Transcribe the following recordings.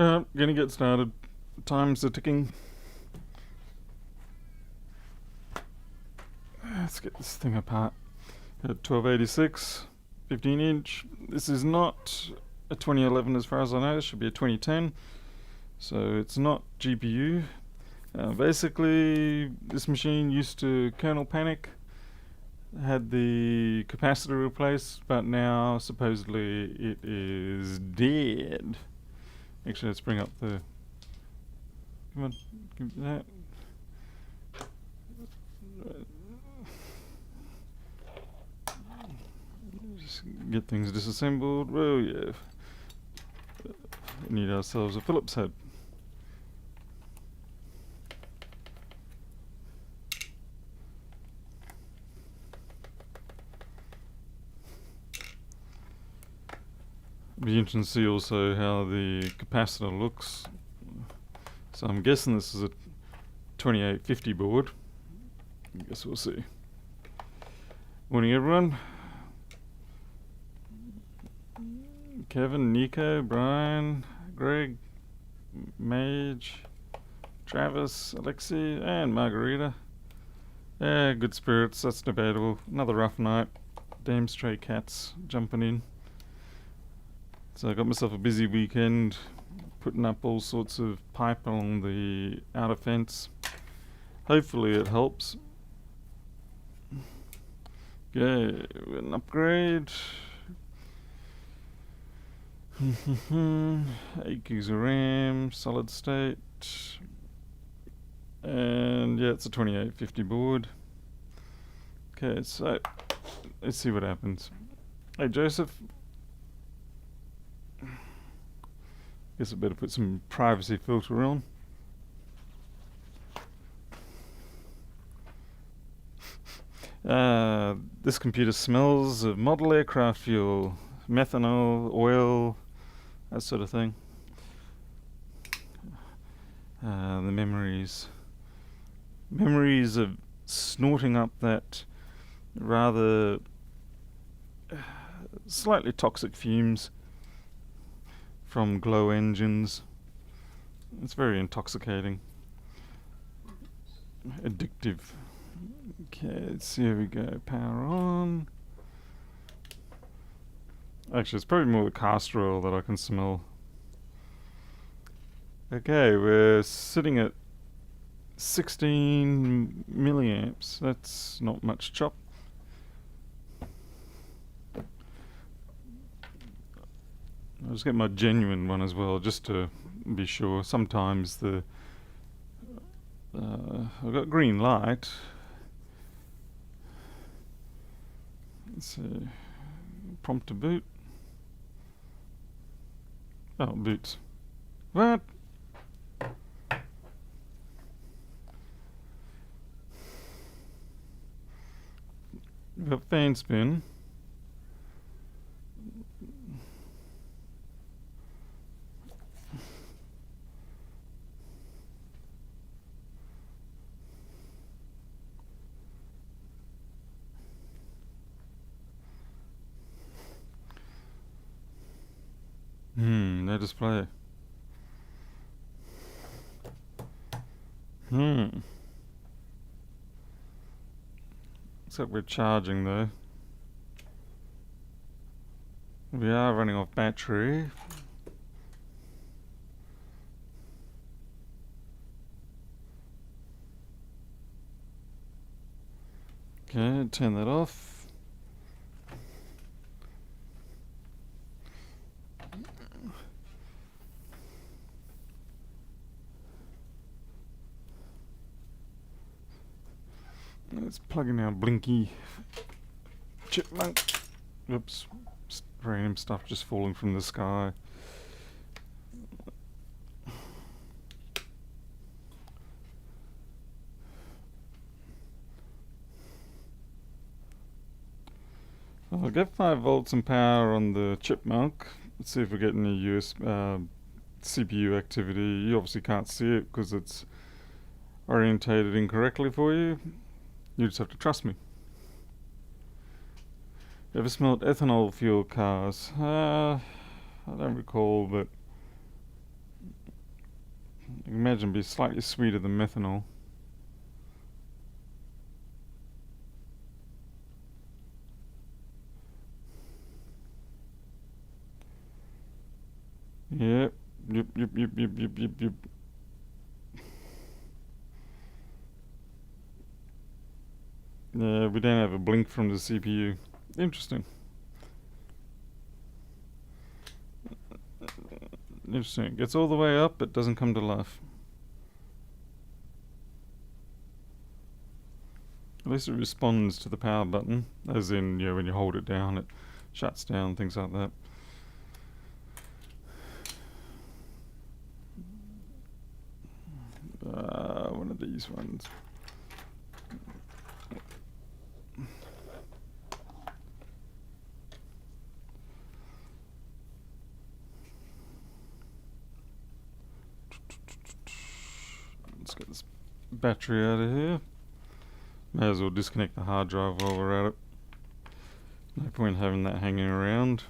Gonna get started. Time's are ticking. Let's get this thing apart. 1286, 15 inch. This is not a 2011 as far as I know. This should be a 2010. So it's not GPU. Basically, this machine used to kernel panic. Had the capacitor replaced, but now supposedly it is dead. Actually, let's bring up the... Come on, give me that. Just get things disassembled. Well, yeah. We need ourselves a Phillips head. Be interesting to see also how the capacitor looks. So I'm guessing this is a 2850 board. I guess we'll see. Morning everyone. Kevin, Nico, Brian, Greg, Mage, Travis, Alexi, and Margarita. Yeah, good spirits, that's debatable. Another rough night. Damn stray cats jumping in. So I got myself a busy weekend putting up all sorts of pipe along the outer fence. Hopefully it helps. Okay, an upgrade. 8 gigs of RAM, solid state. And yeah, it's a 2850 board. Okay, so let's see what happens. Hey Joseph. Guess I better put some privacy filter on. This computer smells of model aircraft fuel, methanol, oil, that sort of thing. The memories of snorting up that rather slightly toxic fumes from glow engines. It's very intoxicating. Addictive. Okay, let's see, here we go. Power on. Actually, it's probably more the castor oil that I can smell. Okay, we're sitting at 16 milliamps. That's not much chop. I'll just get my genuine one as well, just to be sure. Sometimes the I've got green light. Let's see. Prompt to boot. Oh, boots. What? We've got fan spin. No display. Looks like we're charging though. We are running off battery. Okay, turn that off. Let's plug in our blinky chipmunk. Oops, random stuff just falling from the sky. I'll get 5 volts and power on the chipmunk. Let's see if we get any CPU activity. You obviously can't see it because it's orientated incorrectly for you. You just have to trust me. Ever smelled ethanol fuel cars? I don't recall, but can imagine it'd be slightly sweeter than methanol. Yep. Yep. Yeah, we don't have a blink from the CPU. Interesting. Interesting. It gets all the way up, but doesn't come to life. At least it responds to the power button, as in, when you hold it down, it shuts down, things like that. One of these ones. Let's get this battery out of here. May as well disconnect the hard drive while we're at it. No point having that hanging around.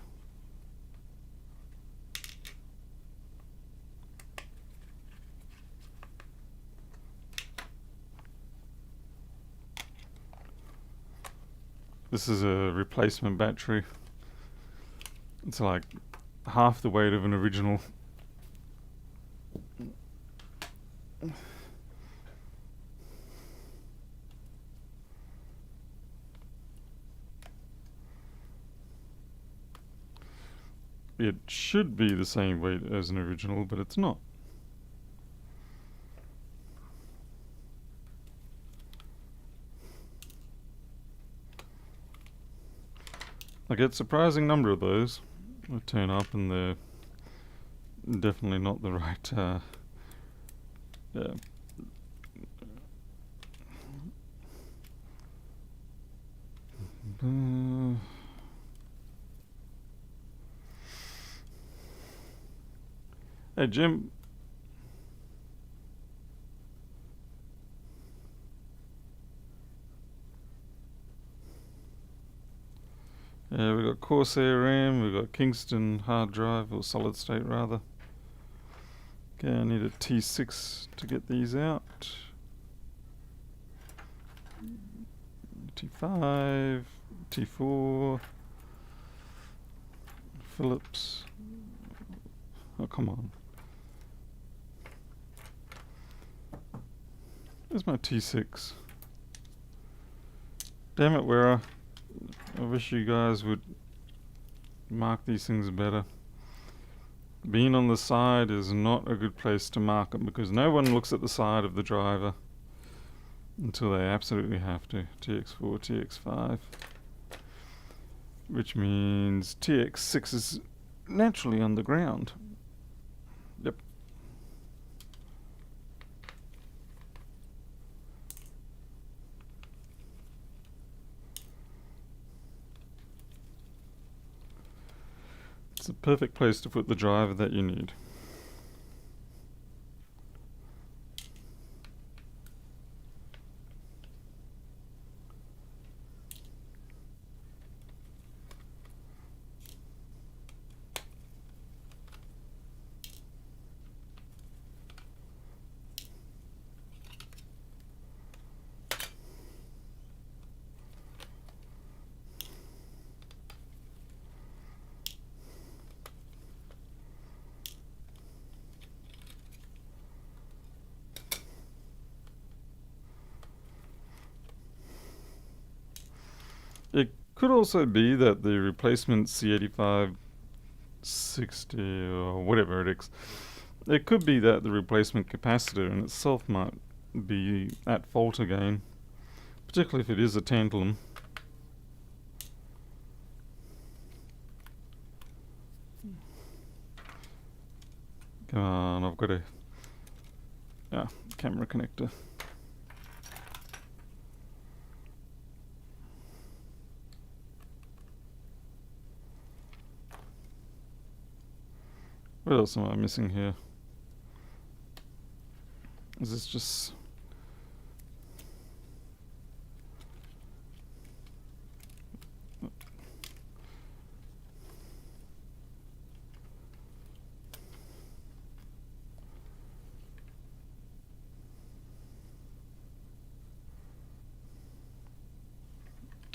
This is a replacement battery. It's like half the weight of an original. It should be the same weight as an original, but it's not. I get a surprising number of those. I turn up and they're definitely not the right, yeah. Hey Jim. Yeah, we got Corsair RAM, we got Kingston hard drive, or solid state rather. Okay, I need a T6 to get these out. T5, T4, Phillips. Oh, come on. Where's my T6? Damn it, Wera. I wish you guys would mark these things better. Being on the side is not a good place to mark them because no one looks at the side of the driver until they absolutely have to. TX4, TX5. Which means TX6 is naturally underground. Yep. It's the perfect place to put the driver that you need. It could also be that the replacement C8560 or whatever it is, it could be that the replacement capacitor in itself might be at fault again, particularly if it is a tantalum. Come on, I've got a camera connector. What else am I missing here? Is this just...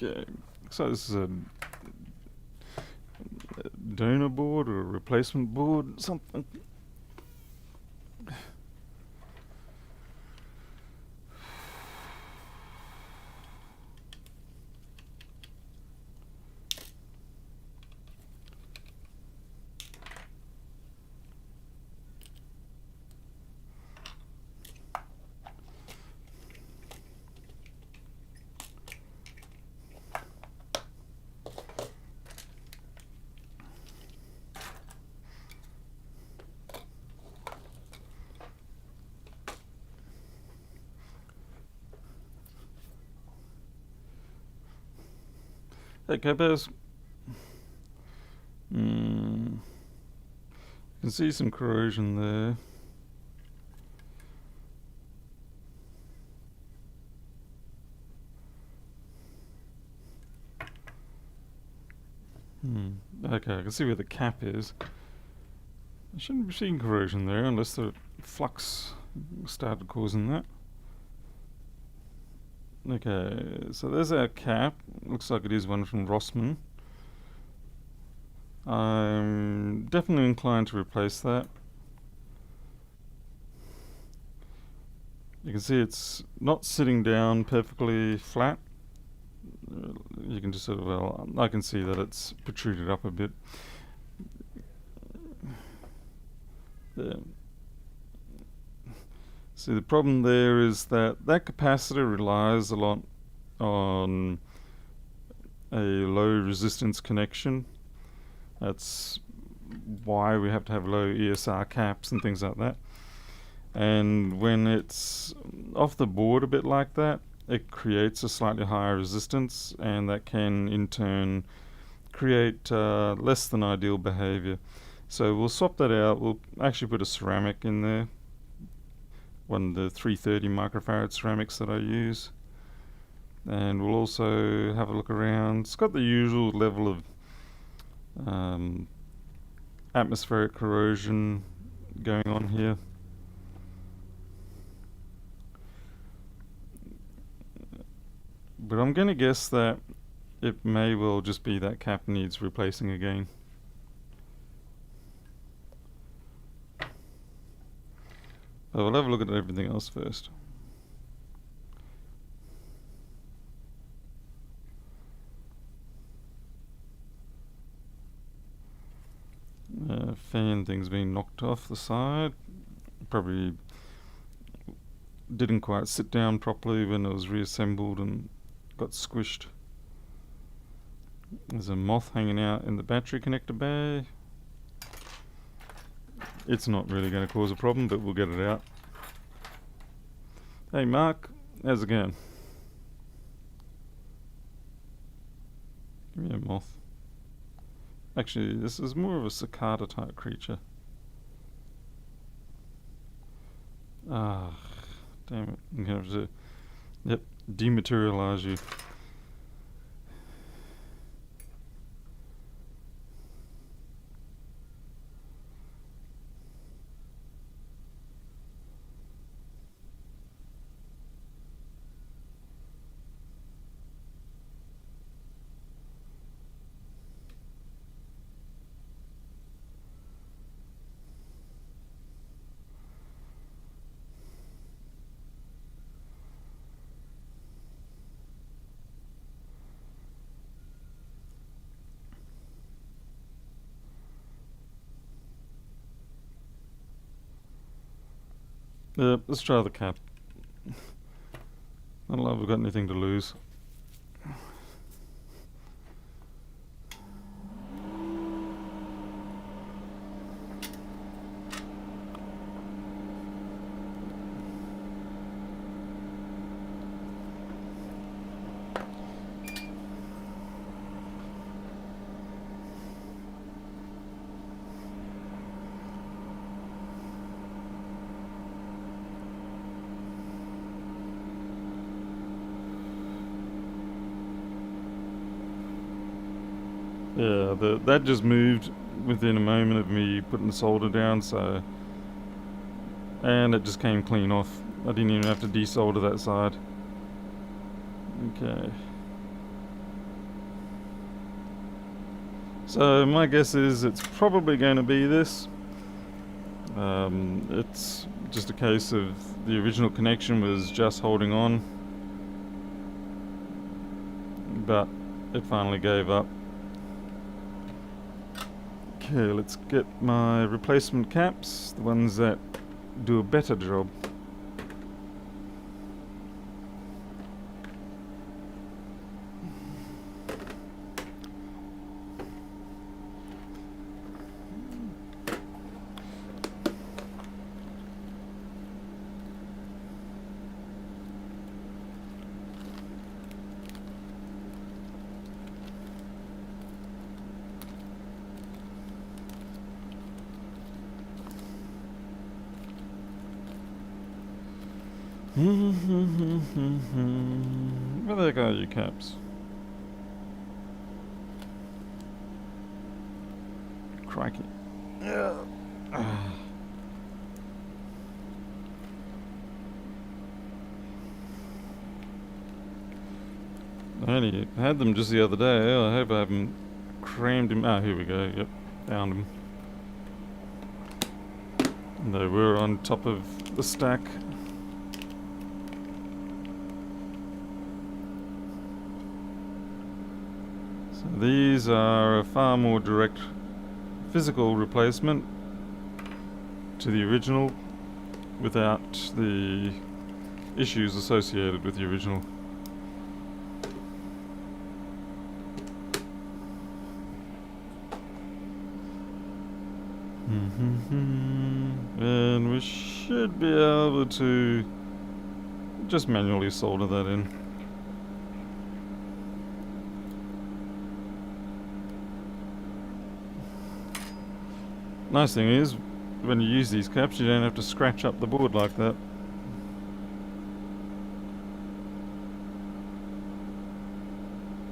Okay, so this is a donor board or a replacement board, something. Okay, bears. You can see some corrosion there. Okay, I can see where the cap is. I shouldn't be seeing corrosion there unless the flux started causing that. Okay, so there's our cap. Looks like it is one from Rossmann. I'm definitely inclined to replace that. You can see it's not sitting down perfectly flat. You can just sort of, well, I can see that it's protruded up a bit. There. See, the problem there is that capacitor relies a lot on a low resistance connection. That's why we have to have low ESR caps and things like that. And when it's off the board a bit like that, it creates a slightly higher resistance, and that can in turn create less than ideal behavior. So we'll swap that out. We'll actually put a ceramic in there, one of the 330 microfarad ceramics that I use. And we'll also have a look around. It's got the usual level of atmospheric corrosion going on here. But I'm going to guess that it may well just be that cap needs replacing again. But we'll have a look at everything else first. Fan thing's been knocked off the side. Probably didn't quite sit down properly when it was reassembled and got squished. There's a moth hanging out in the battery connector bay. It's not really going to cause a problem, but we'll get it out. Hey Mark, how's it going? Give me a moth. Actually, this is more of a cicada type creature. Ah, damn it. I'm going to have to, dematerialize you. Let's try the cap. I don't know if we've got anything to lose. Yeah, that just moved within a moment of me putting the solder down, so... And it just came clean off. I didn't even have to desolder that side. Okay. So my guess is it's probably going to be this. It's just a case of the original connection was just holding on, but it finally gave up. Okay, let's get my replacement caps, the ones that do a better job. Where the heck are you, caps? Crikey. Yeah. I only had them just the other day. I hope I haven't crammed him. Ah, here we go. Yep, found him. And they were on top of the stack. So these are a far more direct physical replacement to the original without the issues associated with the original. And we should be able to just manually solder that in. Nice thing is, when you use these caps, you don't have to scratch up the board like that.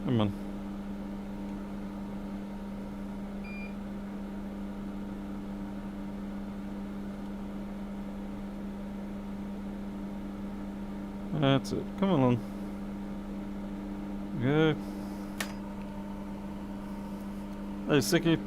Come on. That's it. Come along. Go. Hey, Sicky.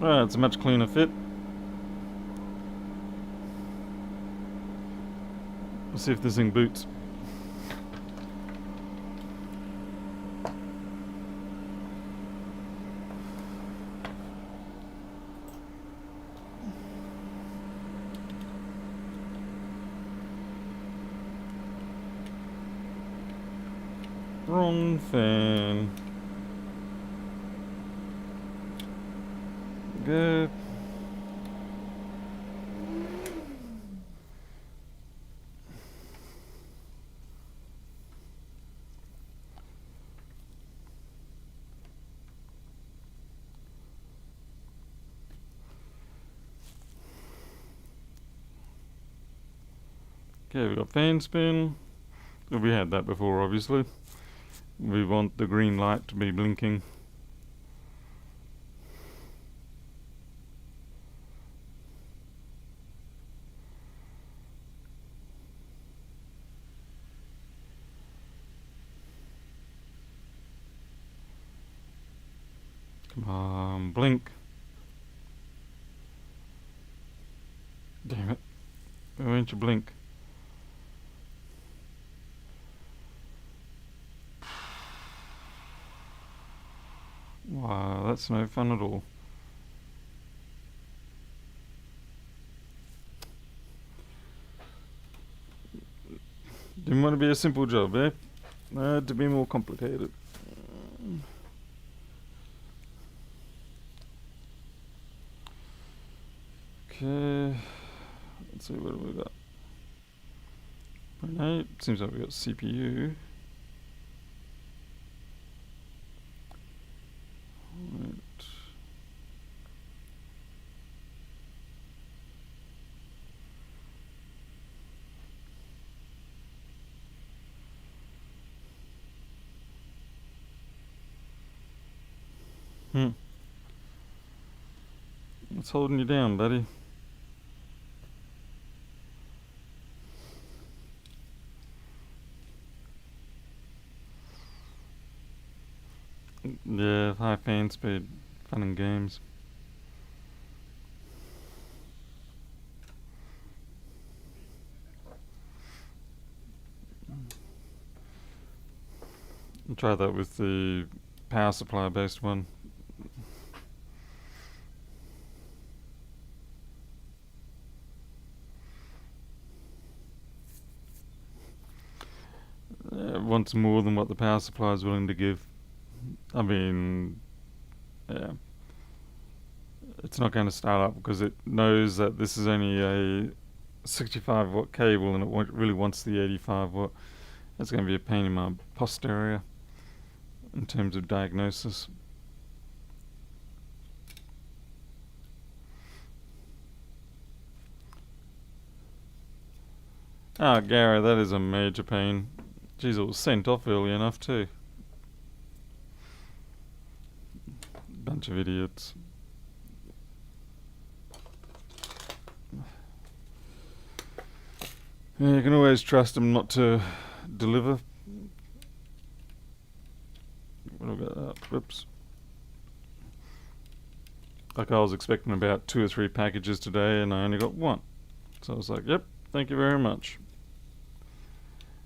Right, it's a much cleaner fit. Let's see if this thing boots. Wrong fan. Good. Okay, we got fan spin. We had that before, obviously. We want the green light to be blinking. Come on, blink. Damn it. Why won't you blink? Wow, that's no fun at all. Didn't want to be a simple job, eh? Had to be more complicated. Okay, let's see what have we got. Right, seems like we got CPU. Right. What's holding you down, buddy? Yeah, high fan speed, fun and games. I'll try that with the power supply based one. It wants more than what the power supply is willing to give. I mean, yeah, it's not going to start up because it knows that this is only a 65 watt cable and it really wants the 85 watt. That's going to be a pain in my posterior in terms of diagnosis. Ah, Gary, that is a major pain. Geez, it was sent off early enough too. Bunch of idiots. Yeah, you can always trust them not to deliver. What have I got? Whoops. Like I was expecting about 2 or 3 packages today and I only got 1. So I was like, yep, thank you very much.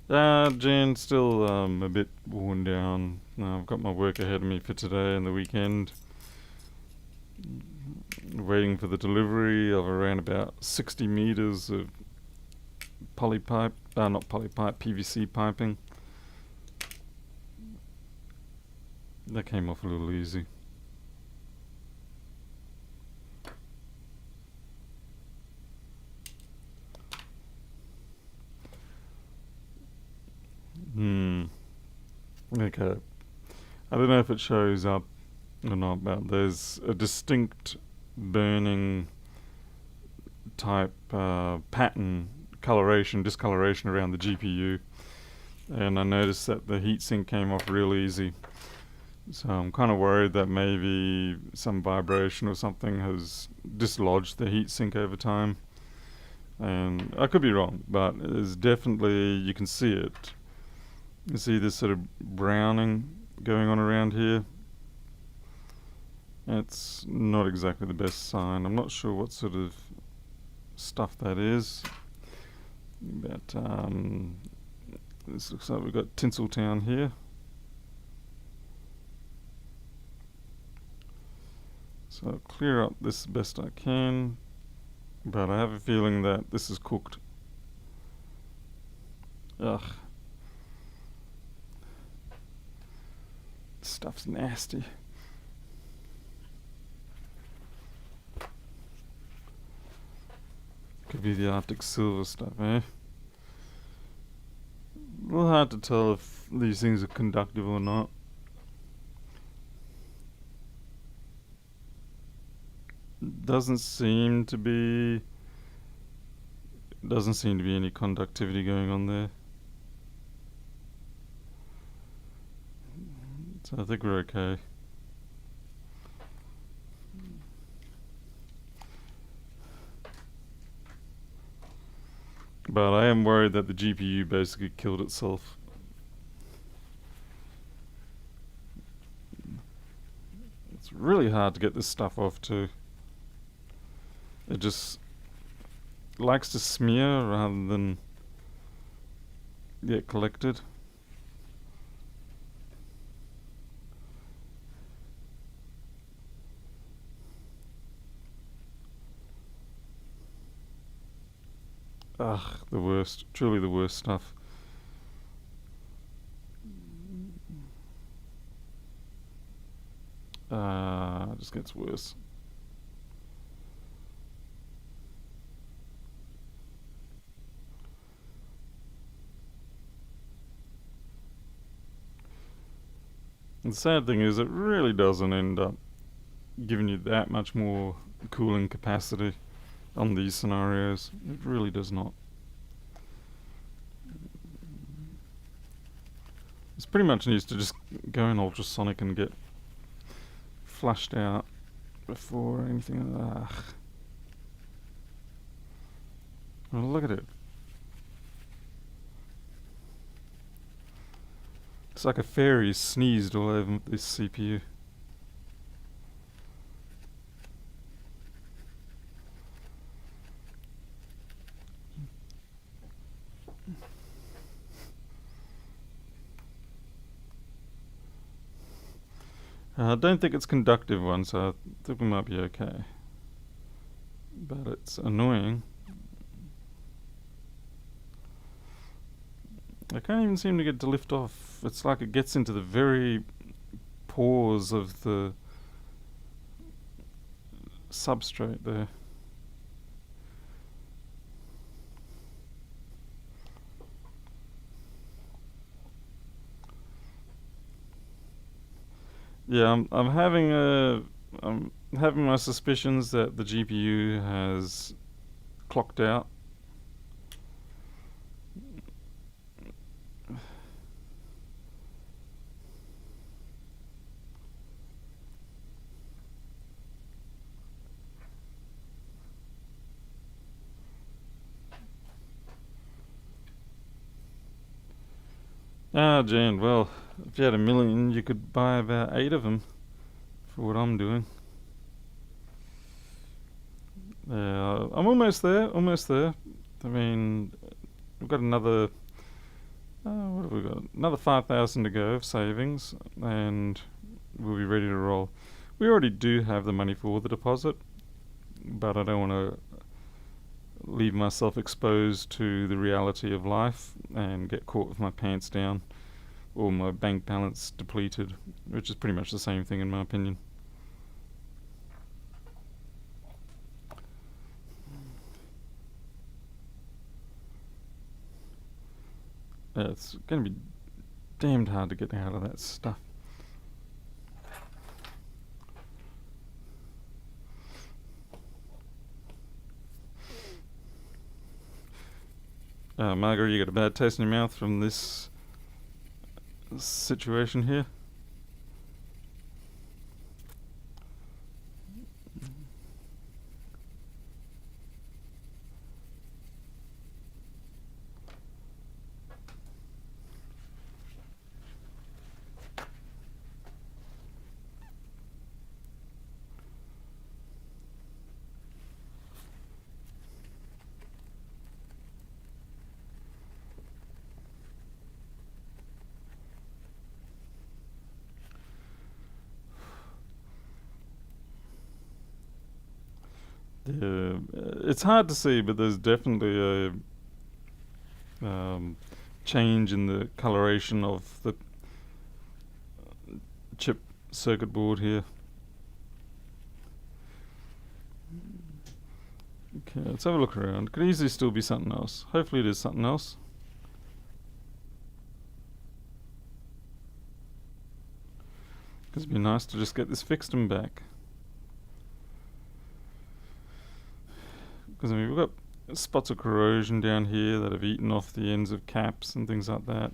Jen, still a bit worn down. I've got my work ahead of me for today and the weekend. Waiting for the delivery of around about 60 meters of polypipe, not polypipe, PVC piping. That came off a little easy. Okay. I don't know if it shows up or not, but there's a distinct burning type pattern, discoloration around the GPU. And I noticed that the heatsink came off real easy. So I'm kind of worried that maybe some vibration or something has dislodged the heatsink over time. And I could be wrong, but there's definitely, you can see it. You see this sort of browning going on around here. It's not exactly the best sign. I'm not sure what sort of stuff that is. But this looks like we've got Tinseltown here. So I'll clear up this best I can. But I have a feeling that this is cooked. Ugh. This stuff's nasty. Could be the Arctic silver stuff, eh? A little hard to tell if these things are conductive or not. Doesn't seem to be any conductivity going on there. So I think we're okay. But I am worried that the GPU basically killed itself. It's really hard to get this stuff off too. It just likes to smear rather than get collected. Ugh, the worst. Truly the worst stuff. It just gets worse. The sad thing is it really doesn't end up giving you that much more cooling capacity on these scenarios. It really does not. This pretty much needs to just go in ultrasonic and get flushed out before anything. Well, look at it. It's like a fairy sneezed all over this CPU. I don't think it's conductive one, so I think we might be okay. But it's annoying. I can't even seem to get to lift off. It's like it gets into the very pores of the substrate there. Yeah, I'm having my suspicions that the GPU has clocked out. Ah, Jan, well, if you had 1,000,000, you could buy about 8 of them for what I'm doing. Yeah, I'm almost there, I mean, we've got another, what have we got? Another 5,000 to go of savings, and we'll be ready to roll. We already do have the money for the deposit, but I don't want to leave myself exposed to the reality of life and get caught with my pants down or my bank balance depleted, which is pretty much the same thing in my opinion. It's going to be damned hard to get out of that stuff. Margaret, you got a bad taste in your mouth from this situation here? Yeah, it's hard to see, but there's definitely a change in the coloration of the chip circuit board here. Okay, let's have a look around. Could easily still be something else. Hopefully it is something else. Because it'd be nice to just get this fixed and back. Because I mean, we've got spots of corrosion down here that have eaten off the ends of caps and things like that.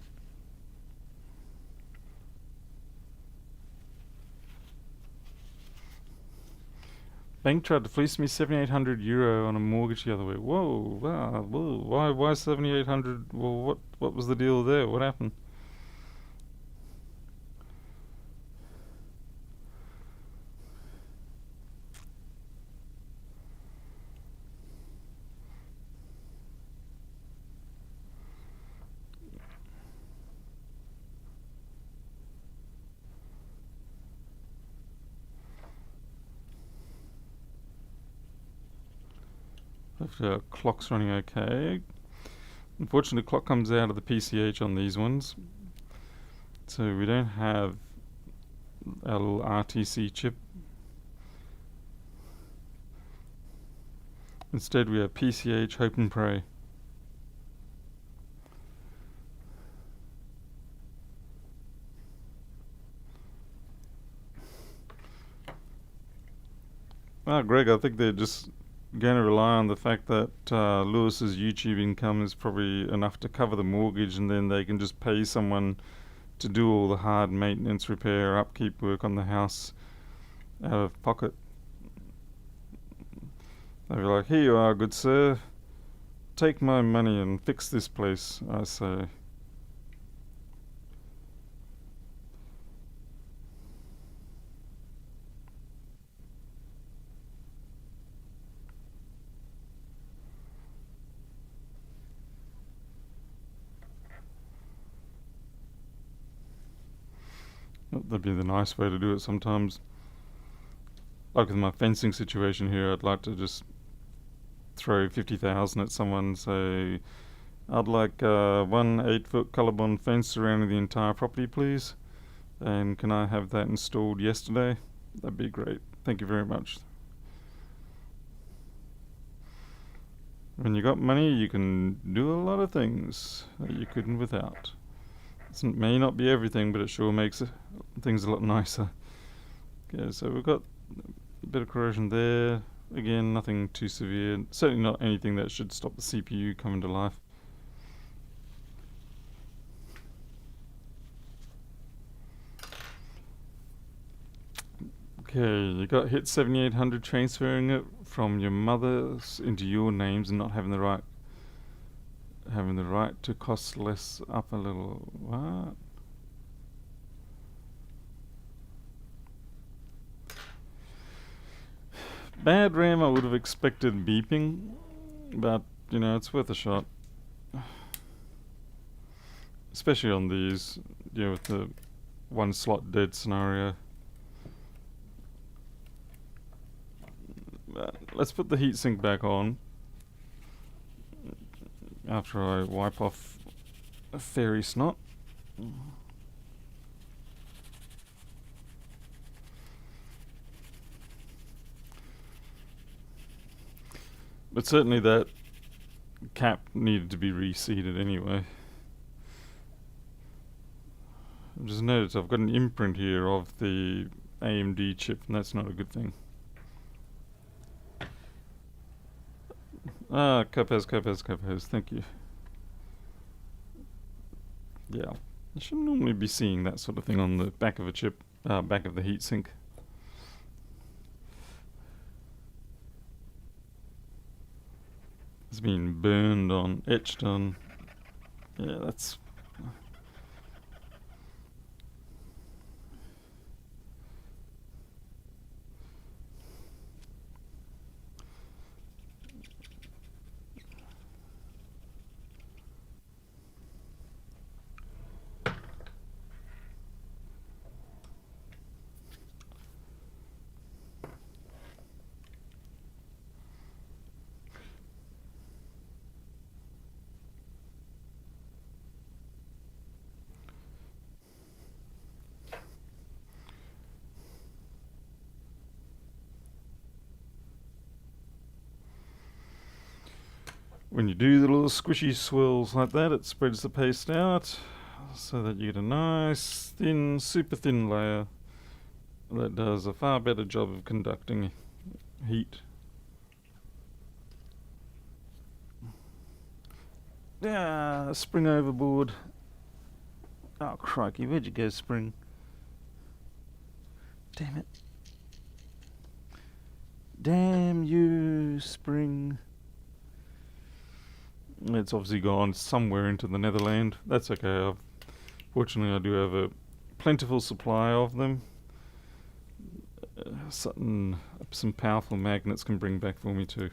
Bank tried to fleece me €7,800 on a mortgage the other way. Whoa, wow, whoa, why 7,800? Well, what was the deal there? What happened? Hopefully our clock's running okay. Unfortunately, the clock comes out of the PCH on these ones, so we don't have our little RTC chip. Instead, we have PCH, hope and pray. Greg, I think they're just going to rely on the fact that Lewis's YouTube income is probably enough to cover the mortgage, and then they can just pay someone to do all the hard maintenance, repair, upkeep work on the house out of pocket. They'd be like, "Here you are, good sir. Take my money and fix this place," I say. That'd be the nice way to do it sometimes. Like with my fencing situation here, I'd like to just throw 50,000 at someone and say, "I'd like one 8-foot colorbond fence surrounding the entire property, please. And can I have that installed yesterday?" That'd be great. Thank you very much. When you got money, you can do a lot of things that you couldn't without. It may not be everything, but it sure makes things a lot nicer. Okay, so we've got a bit of corrosion there. Again, nothing too severe. Certainly not anything that should stop the CPU coming to life. Okay, you got hit 7800 transferring it from your mother's into your names and not having the right to cost less up a little. What? Bad RAM, I would have expected beeping, but it's worth a shot. Especially on these, with the one slot dead scenario. Let's put the heatsink back on after I wipe off a fairy snot. But certainly that cap needed to be reseated anyway. I've just noticed I've got an imprint here of the AMD chip, and that's not a good thing. Copaz, thank you. Yeah, I shouldn't normally be seeing that sort of thing on the back of a chip, back of the heatsink. It's been burned on, etched on. Yeah, that's... When you do the little squishy swirls like that, it spreads the paste out so that you get a nice thin, super thin layer that does a far better job of conducting heat. Spring overboard. Oh crikey, where'd you go, spring? Damn it. Damn you, spring. It's obviously gone somewhere into the Netherland. That's okay. Fortunately, I do have a plentiful supply of them. Some powerful magnets can bring back for me too.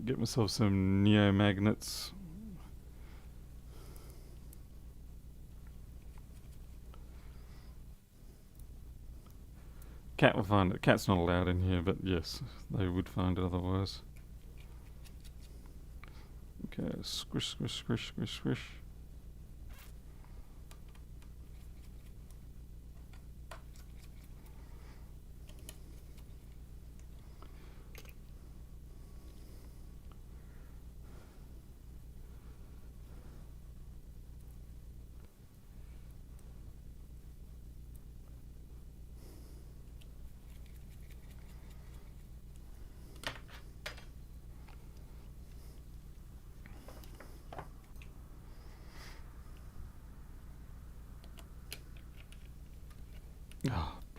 Get myself some neo magnets. Cat will find it. Cat's not allowed in here, but yes, they would find it otherwise. Okay, squish, squish, squish, squish, squish.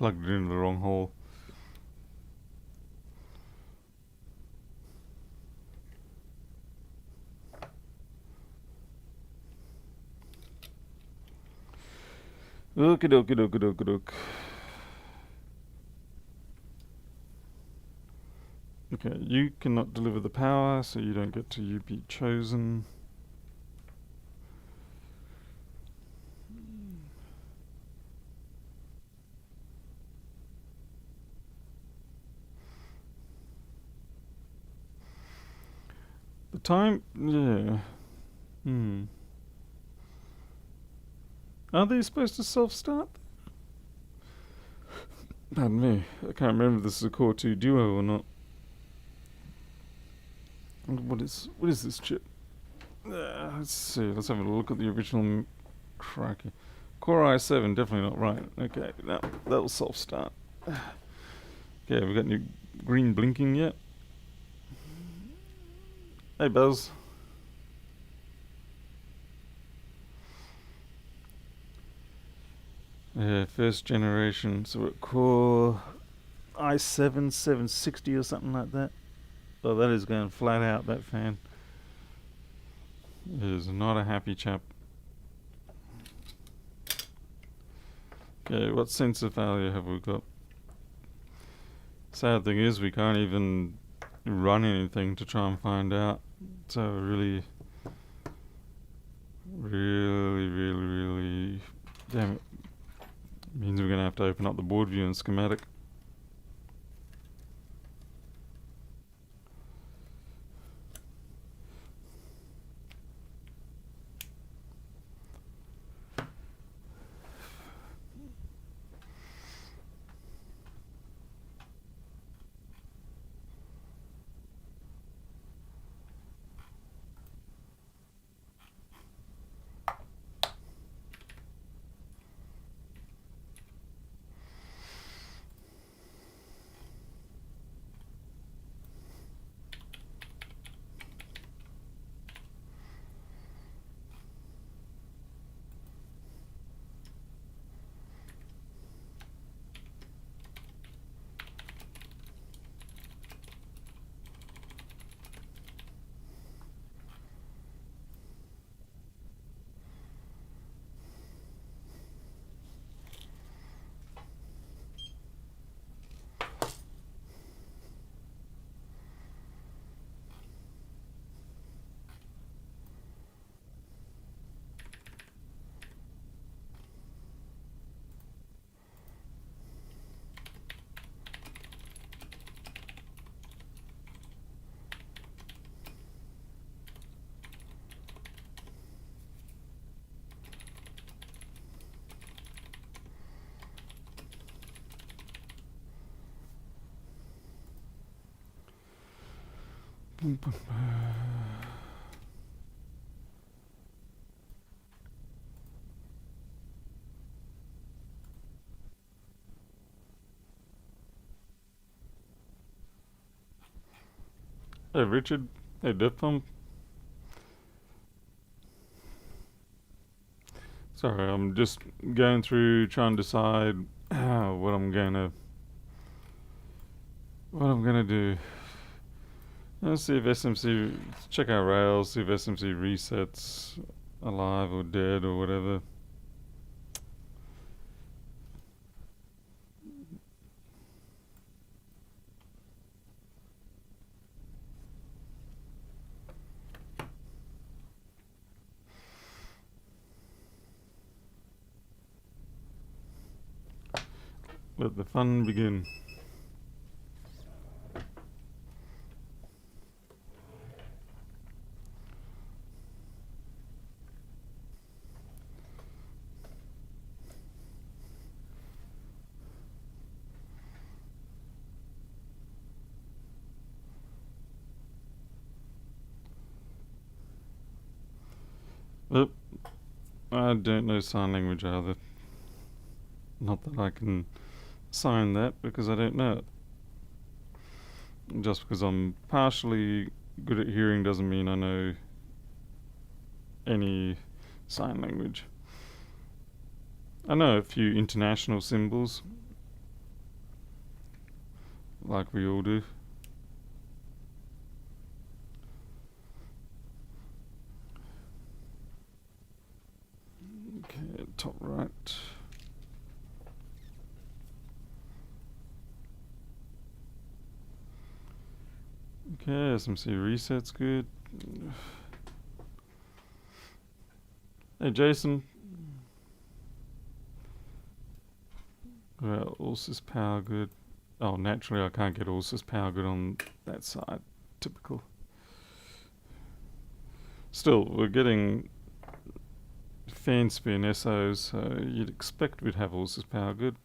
plugged it into the wrong hole. Okie dokie dokie dokie dokie. Okay, you cannot deliver the power, so you don't get to be chosen. The time, yeah. Are they supposed to self-start? Pardon me, I can't remember if this is a Core 2 Duo or not. What is this chip? Let's see, let's have a look at the original cracker. Core i7, definitely not right. Okay, now that'll self-start. Okay, we got any green blinking yet? Hey Buzz. Yeah, first generation, so we're Core i7 760 or something like that. Oh, that is going flat out, that fan. It is not a happy chap. Okay, what sensor failure have we got? Sad thing is we can't even run anything to try and find out. So really, damn it. Means we're gonna have to open up the board view and schematic. Hey Richard, hey Death Pump. Sorry, I'm just going through trying to decide what I'm gonna do. Let's see if SMC, check our rails, see if SMC resets alive or dead or whatever. Let the fun begin. Oop, I don't know sign language either. Not that I can sign that because I don't know it. Just because I'm partially good at hearing doesn't mean I know any sign language. I know a few international symbols, like we all do. Okay, top right. Okay, SMC reset's good. Hey Jason. Well, Ulysses power good. Oh, naturally I can't get Ulysses power good on that side. Typical. Still, we're getting fan spin SOs, so you'd expect we'd have Ulysses power good.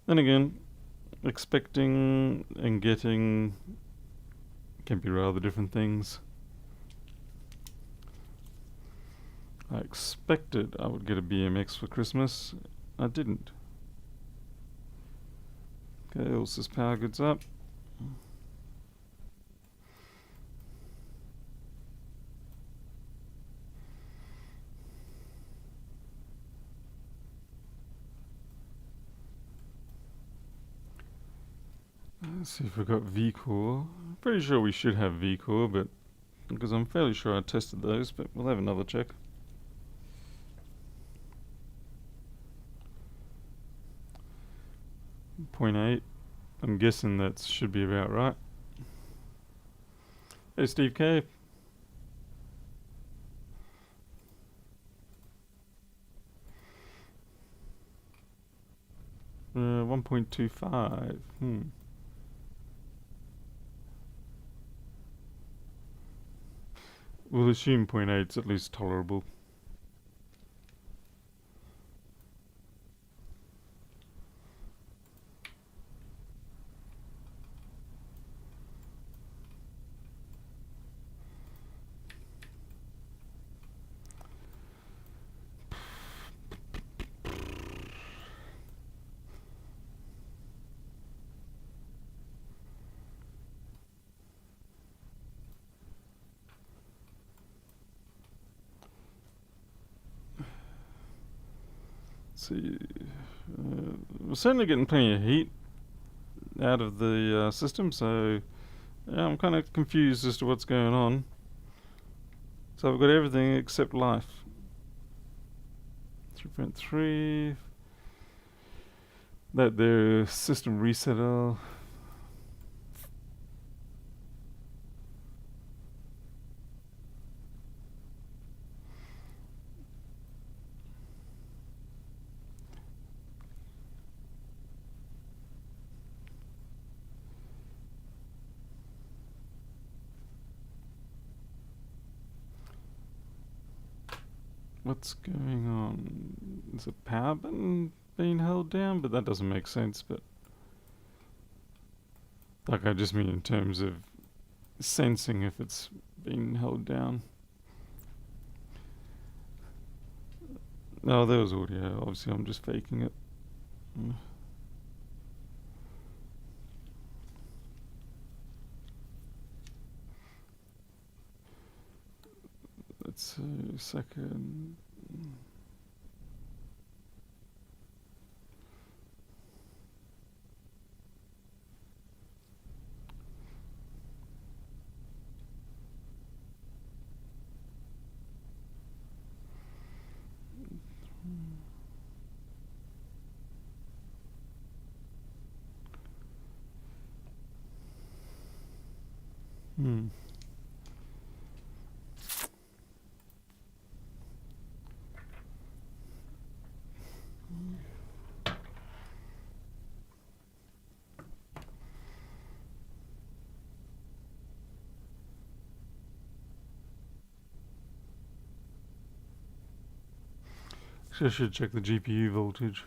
Then again, expecting and getting can be rather different things. I expected I would get a BMX for Christmas. I didn't. Okay, Ulysses power goods up. Let's see if we've got V-Core. Pretty sure we should have V-Core, but because I'm fairly sure I tested those, but we'll have another check. .8. I'm guessing that should be about right. Hey Steve K. 1.25. We'll assume 0.8's at least tolerable. See, we're certainly getting plenty of heat out of the system, so yeah, I'm kind of confused as to what's going on. So I've got everything except life. 3.3. That there system resetter. What's going on? Is the power button being held down? But that doesn't make sense, but like I just mean in terms of sensing if it's being held down. No, there was audio. Obviously I'm just faking it. Let's see, second. I should check the GPU voltage.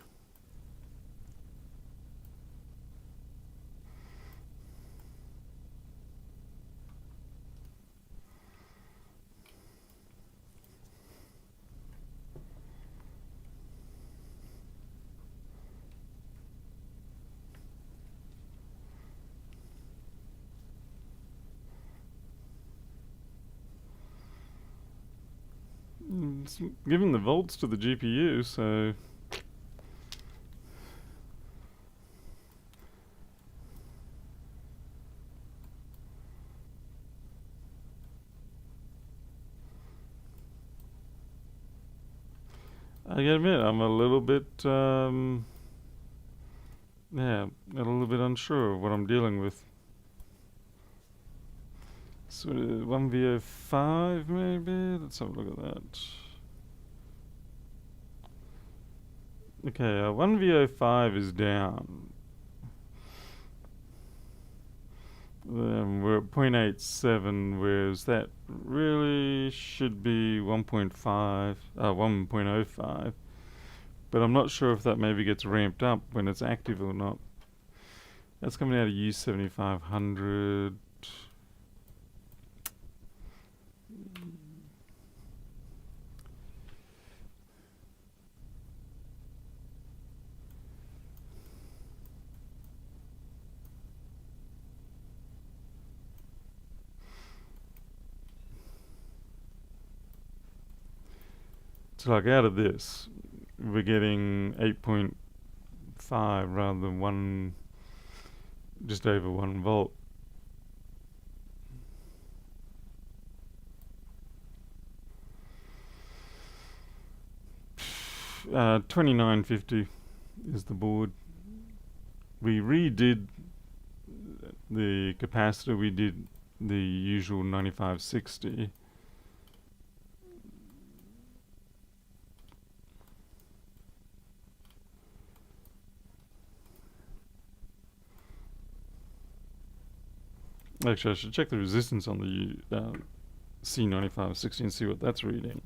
It's giving the volts to the GPU, so I gotta admit, I'm a little bit, yeah, a little bit unsure of what I'm dealing with. So 1VO5 maybe? Let's have a look at that. Okay, 1VO5 is down. We're at 0.87, whereas that really should be 1.05. But I'm not sure if that maybe gets ramped up when it's active or not. That's coming out of U7500. So like out of this, we're getting 8.5 rather than just over 1 volt. 2950 is the board. We redid the capacitor. We did the usual 9560. Actually, I should check the resistance on the C9560 and see what that's reading.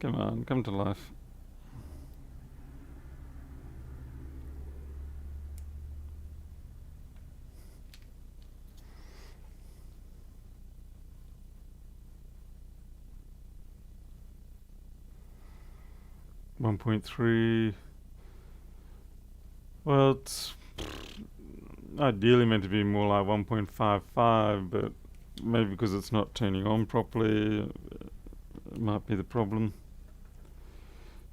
Come on, come to life. .3. Well, it's ideally meant to be more like 1.55, but maybe because it's not turning on properly, it might be the problem.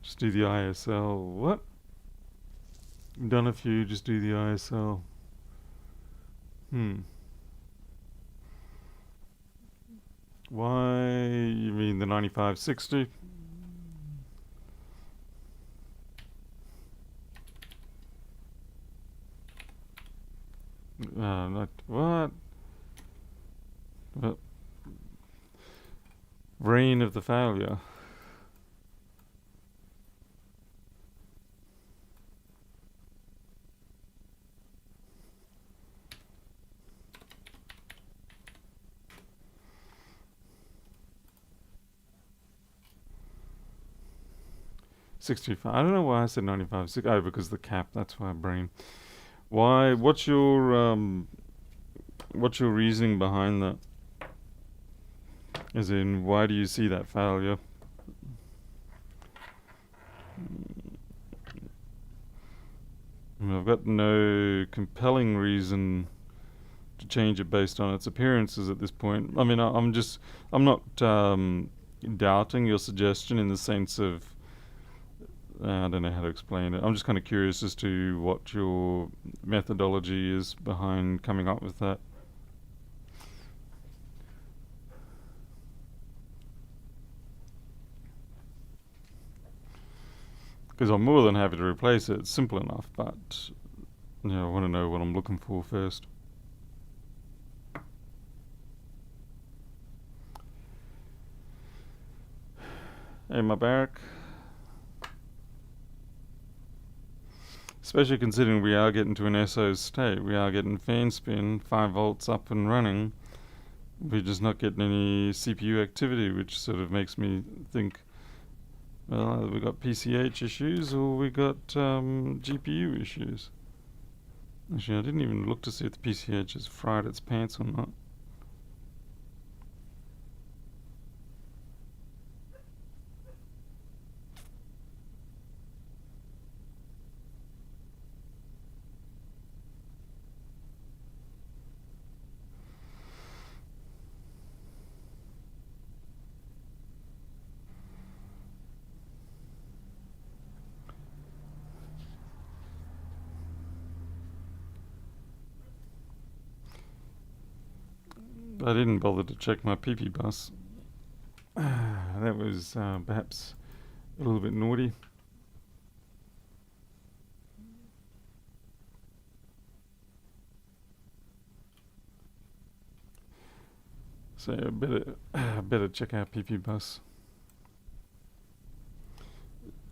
Just do the ISL. What? Done a few, just do the ISL. Why? You mean the 9560? Not what? What? Reign of the failure. $65. I don't know why I said 95. Oh, because the cap. That's why brain. Why? What's your reasoning behind that? As in, why do you see that failure? I mean, I've got no compelling reason to change it based on its appearances at this point. I mean, I'm not doubting your suggestion in the sense of, I don't know how to explain it. I'm just kind of curious as to what your methodology is behind coming up with that. Because I'm more than happy to replace it. It's simple enough, but I want to know what I'm looking for first. Hey, my barrack. Especially considering we are getting to an SO state. We are getting fan spin, 5 volts up and running. We're just not getting any CPU activity, which sort of makes me think, well, either we got PCH issues or we got GPU issues. Actually, I didn't even look to see if the PCH has fried its pants or not. I didn't bother to check my PP bus. That was perhaps a little bit naughty. So better check our PP bus.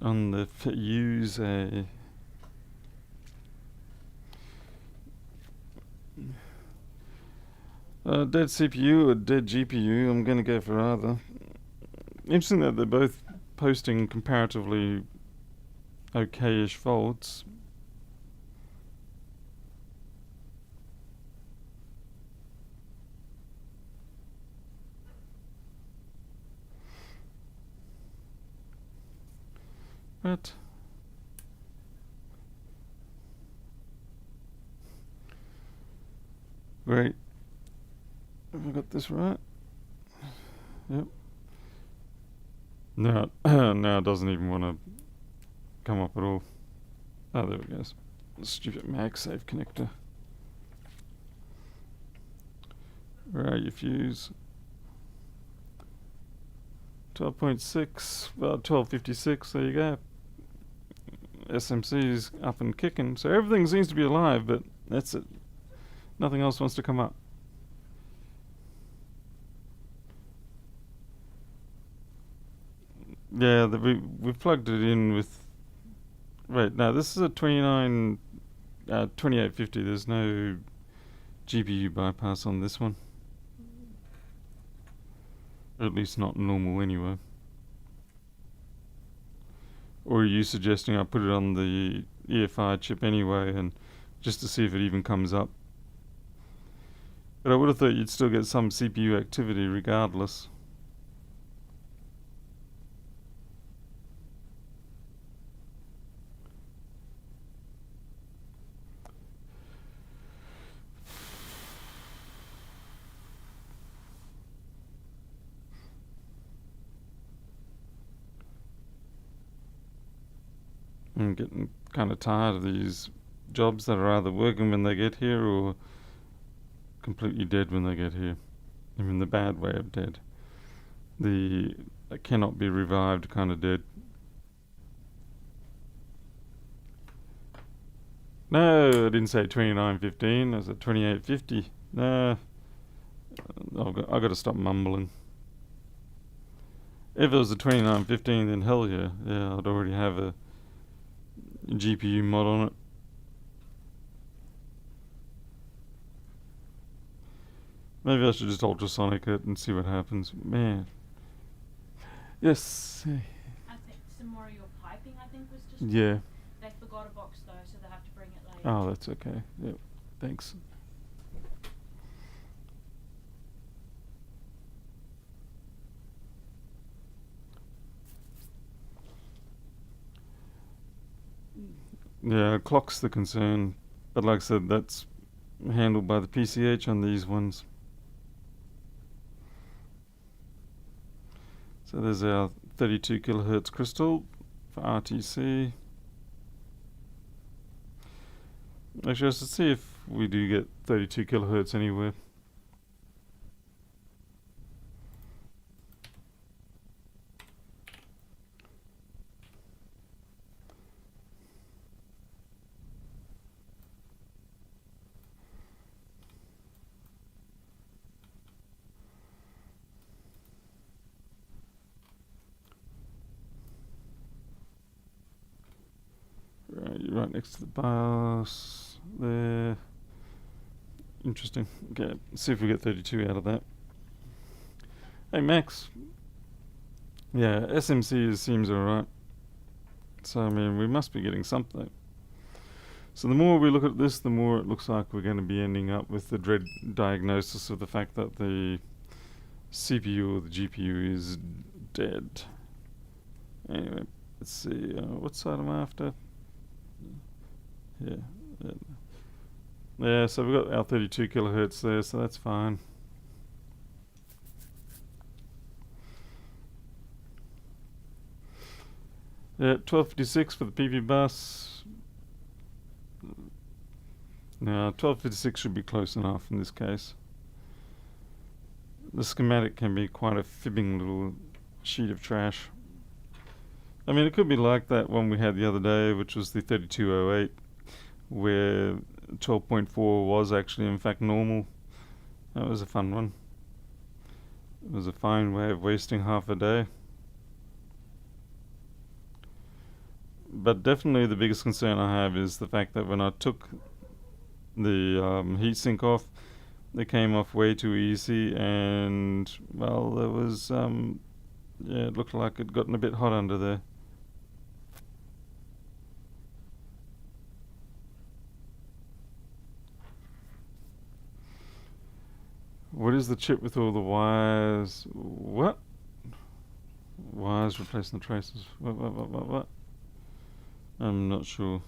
On the use a dead CPU or dead GPU, I'm going to go for either. Interesting that they're both posting comparatively okay-ish faults. But great. Have I got this right? Yep. No, now it doesn't even want to come up at all. Oh, there it goes. Stupid MagSafe connector. Where are your fuse? 12.6, well, 1256, there you go. SMC's up and kicking, so everything seems to be alive, but that's it. Nothing else wants to come up. Yeah, we've plugged it in with... Wait, no, this is a 2850. There's no GPU bypass on this one. Or at least not normal anyway. Or are you suggesting I put it on the EFI chip anyway, and just to see if it even comes up? But I would have thought you'd still get some CPU activity regardless. I'm getting kind of tired of these jobs that are either working when they get here or completely dead when they get here. I mean, the bad way of dead. The cannot be revived kind of dead. No, I didn't say 2915. I said 2850. No, I've got to stop mumbling. If it was a 2915, then hell yeah. Yeah, I'd already have a GPU mod on it. Maybe I should just ultrasonic it and see what happens. Man. Yes. I think some more of your piping, I think, was just... Yeah. They forgot a box, though, so they have to bring it later. Oh, that's okay. Yep. Thanks. Yeah, clock's the concern. But like I said, that's handled by the PCH on these ones. So there's our 32 kilohertz crystal for RTC. Actually, let's see if we do get 32 kilohertz anywhere. Right next to the BIOS there. Interesting. Okay, let's see if we get 32 out of that. Hey Max. Yeah, SMC seems alright. So I mean, we must be getting something. So the more we look at this, the more it looks like we're going to be ending up with the dread diagnosis of the fact that the CPU or the GPU is dead. Anyway, let's see. What side am I after? Yeah, so we've got our 32 kilohertz there, so that's fine. Yeah, 1256 for the PV bus. Now, 1256 should be close enough in this case. the schematic can be quite a fibbing little sheet of trash. I mean, it could be like that one we had the other day, which was the 3208, where 12.4 was actually in fact normal. That was a fun one. It was a fine way of wasting half a day. But definitely the biggest concern I have is the fact that when I took the heatsink off, they came off way too easy, and well, there was yeah, it looked like it'd gotten a bit hot under there. What is the chip with all the wires? What? Wires replacing the traces. What? I'm not sure.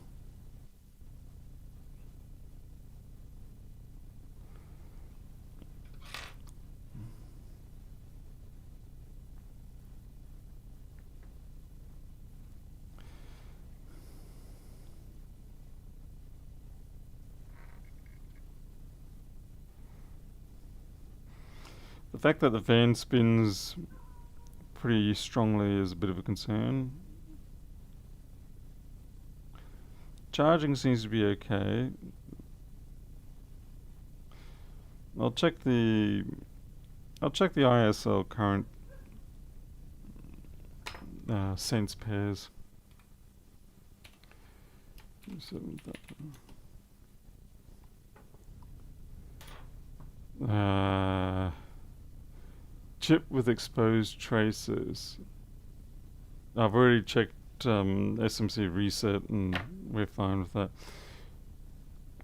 The fact that the fan spins pretty strongly is a bit of a concern. Charging seems to be okay. I'll check the ISL current sense pairs. Chip with exposed traces. I've already checked SMC reset and we're fine with that.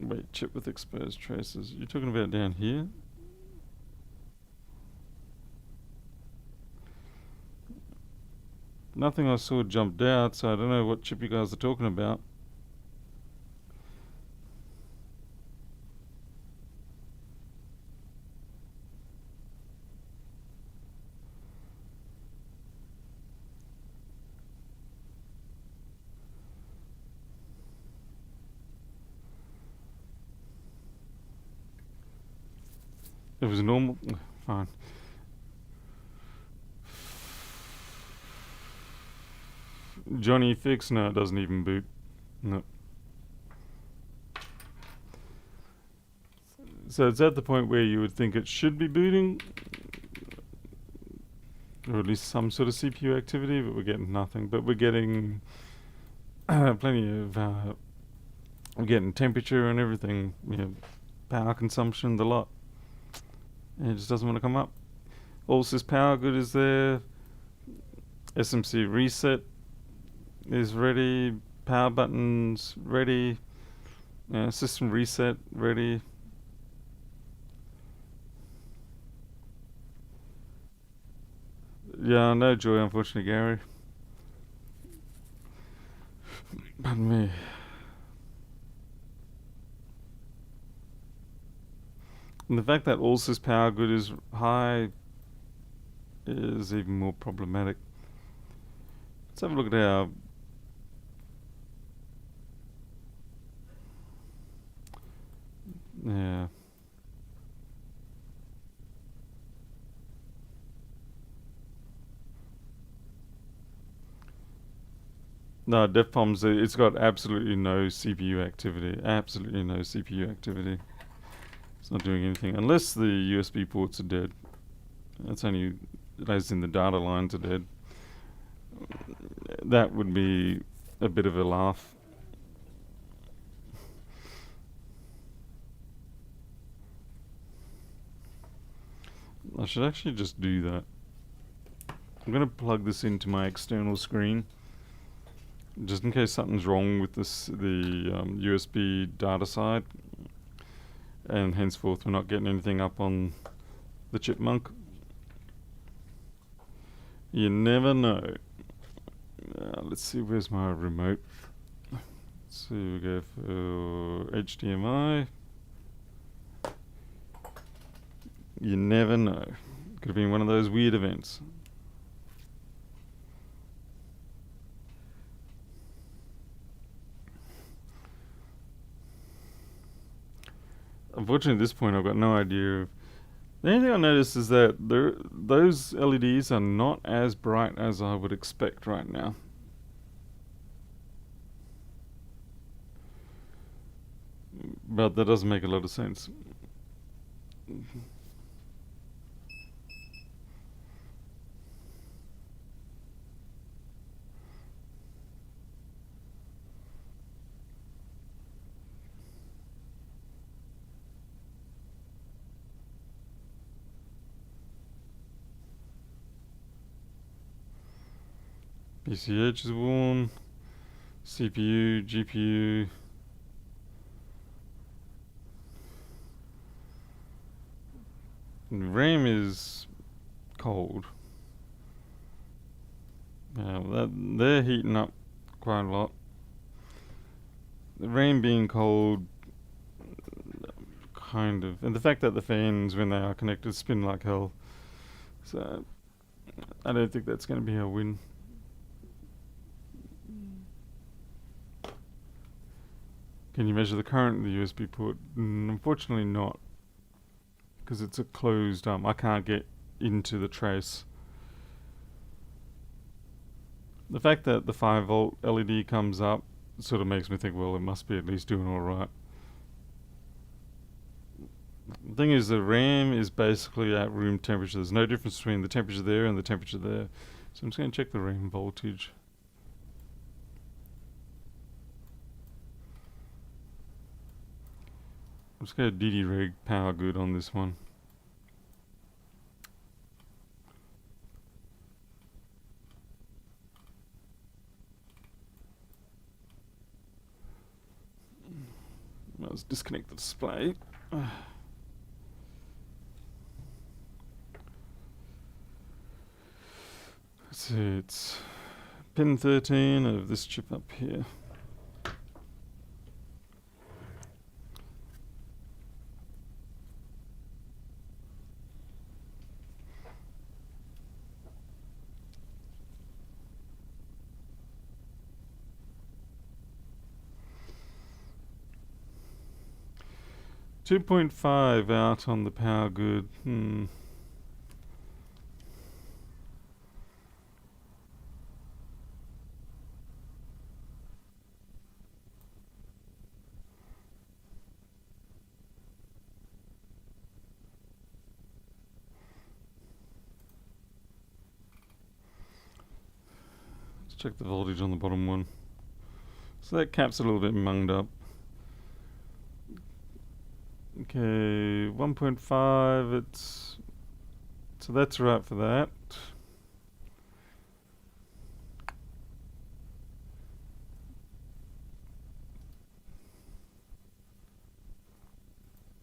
Wait, chip with exposed traces. You're talking about down here? Nothing I saw jumped out, so I don't know what chip you guys are talking about. It was normal. Fine. Johnny Fix? No, it doesn't even boot. No. So it's at the point where you would think it should be booting, or at least some sort of CPU activity, but we're getting nothing. But we're getting plenty of we're getting temperature and everything, you know, power consumption, the lot. And it just doesn't want to come up. Allsys power good is there. SMC reset is ready. Power buttons ready. System reset ready. Yeah, no joy, unfortunately, Gary. Pardon me. And the fact that Allsys power good is high is even more problematic. Let's have a look at our yeah. No, DevPom's it's got absolutely no CPU activity. Absolutely no CPU activity. It's not doing anything unless the USB ports are dead. That's only as in the data lines are dead. That would be a bit of a laugh. I should actually just do that. I'm going to plug this into my external screen, just in case something's wrong with this, the USB data side, and henceforth we're not getting anything up on the Chipmunk. You never know. Let's see, where's my remote? So we go for HDMI. You never know. Could have been one of those weird events. Unfortunately, at this point, I've got no idea of The only thing I noticed is that those LEDs are not as bright as I would expect right now. But that doesn't make a lot of sense. PCH is warm. CPU, GPU. And RAM is cold. Yeah, they're heating up quite a lot. The RAM being cold, kind of, and the fact that the fans, when they are connected, spin like hell. So I don't think that's going to be a win. Can you measure the current in the USB port? Unfortunately not, because it's a closed, I can't get into the trace. The fact that the 5 volt LED comes up sort of makes me think, well, it must be at least doing alright. The thing is, the RAM is basically at room temperature. There's no difference between the temperature there and the temperature there. So I'm just going to check the RAM voltage. I'm just going to DD-Reg power good on this one. Let's disconnect the display. Let's see, it's pin 13 of this chip up here. .5 out on the power good. Let's check the voltage on the bottom one. So that cap's a little bit munged up. Okay, 1.5, it's... So that's right for that.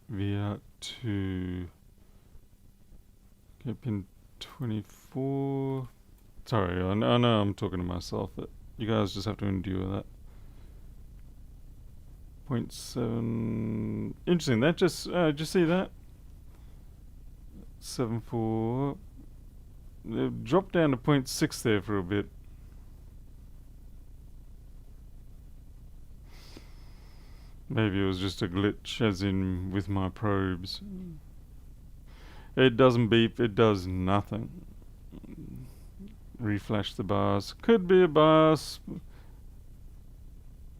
V out to... Okay, pin 24... Sorry, I know I'm talking to myself, but you guys just have to endure that. 0.7... Interesting, that just... did you see that? 7.4... It dropped down to 0.6 there for a bit. Maybe it was just a glitch, as in with my probes. It doesn't beep, it does nothing. Reflash the bars. Could be a bias.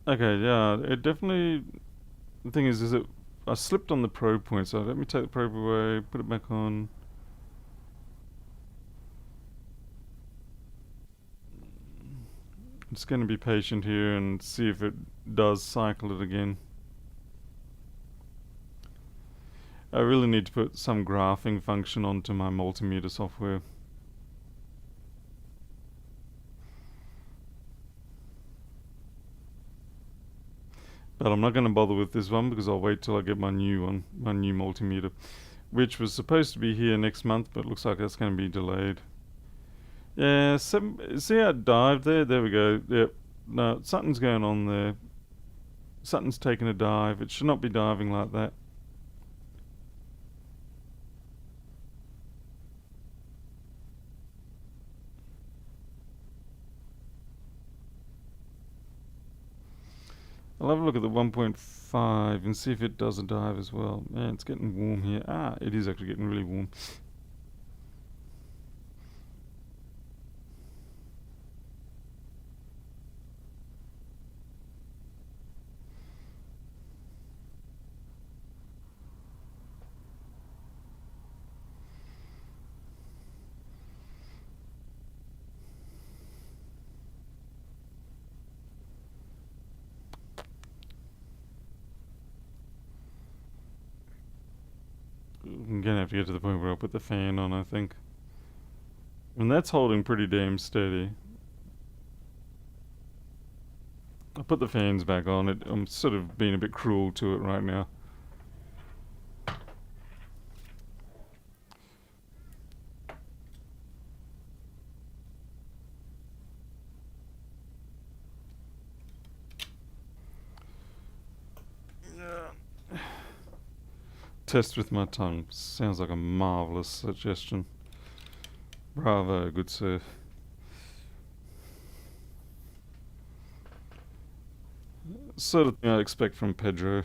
Okay, yeah, it definitely... The thing is it... I slipped on the probe point, so let me take the probe away, put it back on. I'm just going to be patient here and see if it does cycle it again. I really need to put some graphing function onto my multimeter software. But I'm not going to bother with this one because I'll wait till I get my new one, my new multimeter, which was supposed to be here next month, but looks like that's going to be delayed. Yeah, see how it dived there? There we go. Yep. No, something's going on there. Something's taking a dive. It should not be diving like that. I'll have a look at the 1.5 and see if it does a dive as well. Man, it's getting warm here. Ah, it is actually getting really warm. I'm gonna have to get to the point where I'll put the fan on, I think. And that's holding pretty damn steady. I'll put the fans back on. I'm sort of being a bit cruel to it right now. Test with my tongue. Sounds like a marvellous suggestion. Bravo, good sir. Sort of thing I expect from Pedro.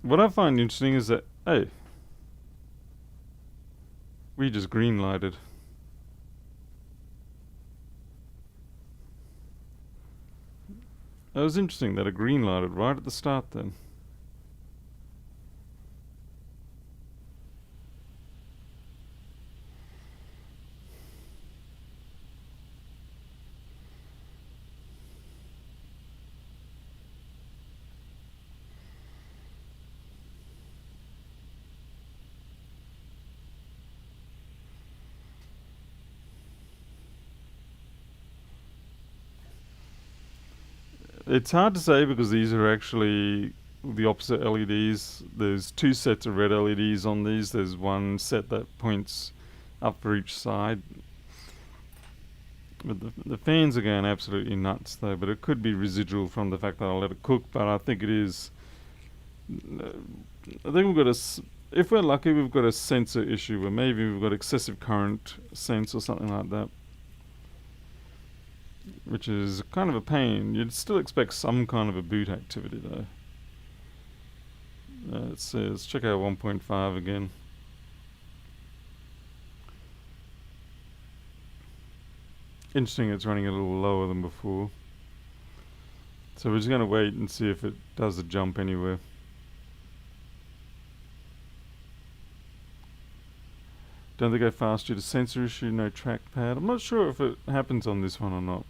What I find interesting is that, hey, we just green lighted. That was interesting that it green lighted right at the start then. It's hard to say because these are actually the opposite LEDs. There's two sets of red LEDs on these. There's one set that points up for each side. But the fans are going absolutely nuts though, but it could be residual from the fact that I'll let it cook, but I think it is. I think we've got if we're lucky, we've got a sensor issue where maybe we've got excessive current sense or something like that. Which is kind of a pain. You'd still expect some kind of a boot activity though. It says, check out 1.5 again. Interesting, it's running a little lower than before. So we're just going to wait and see if it does a jump anywhere. Don't they go fast due to sensor issue, no trackpad? I'm not sure if it happens on this one or not.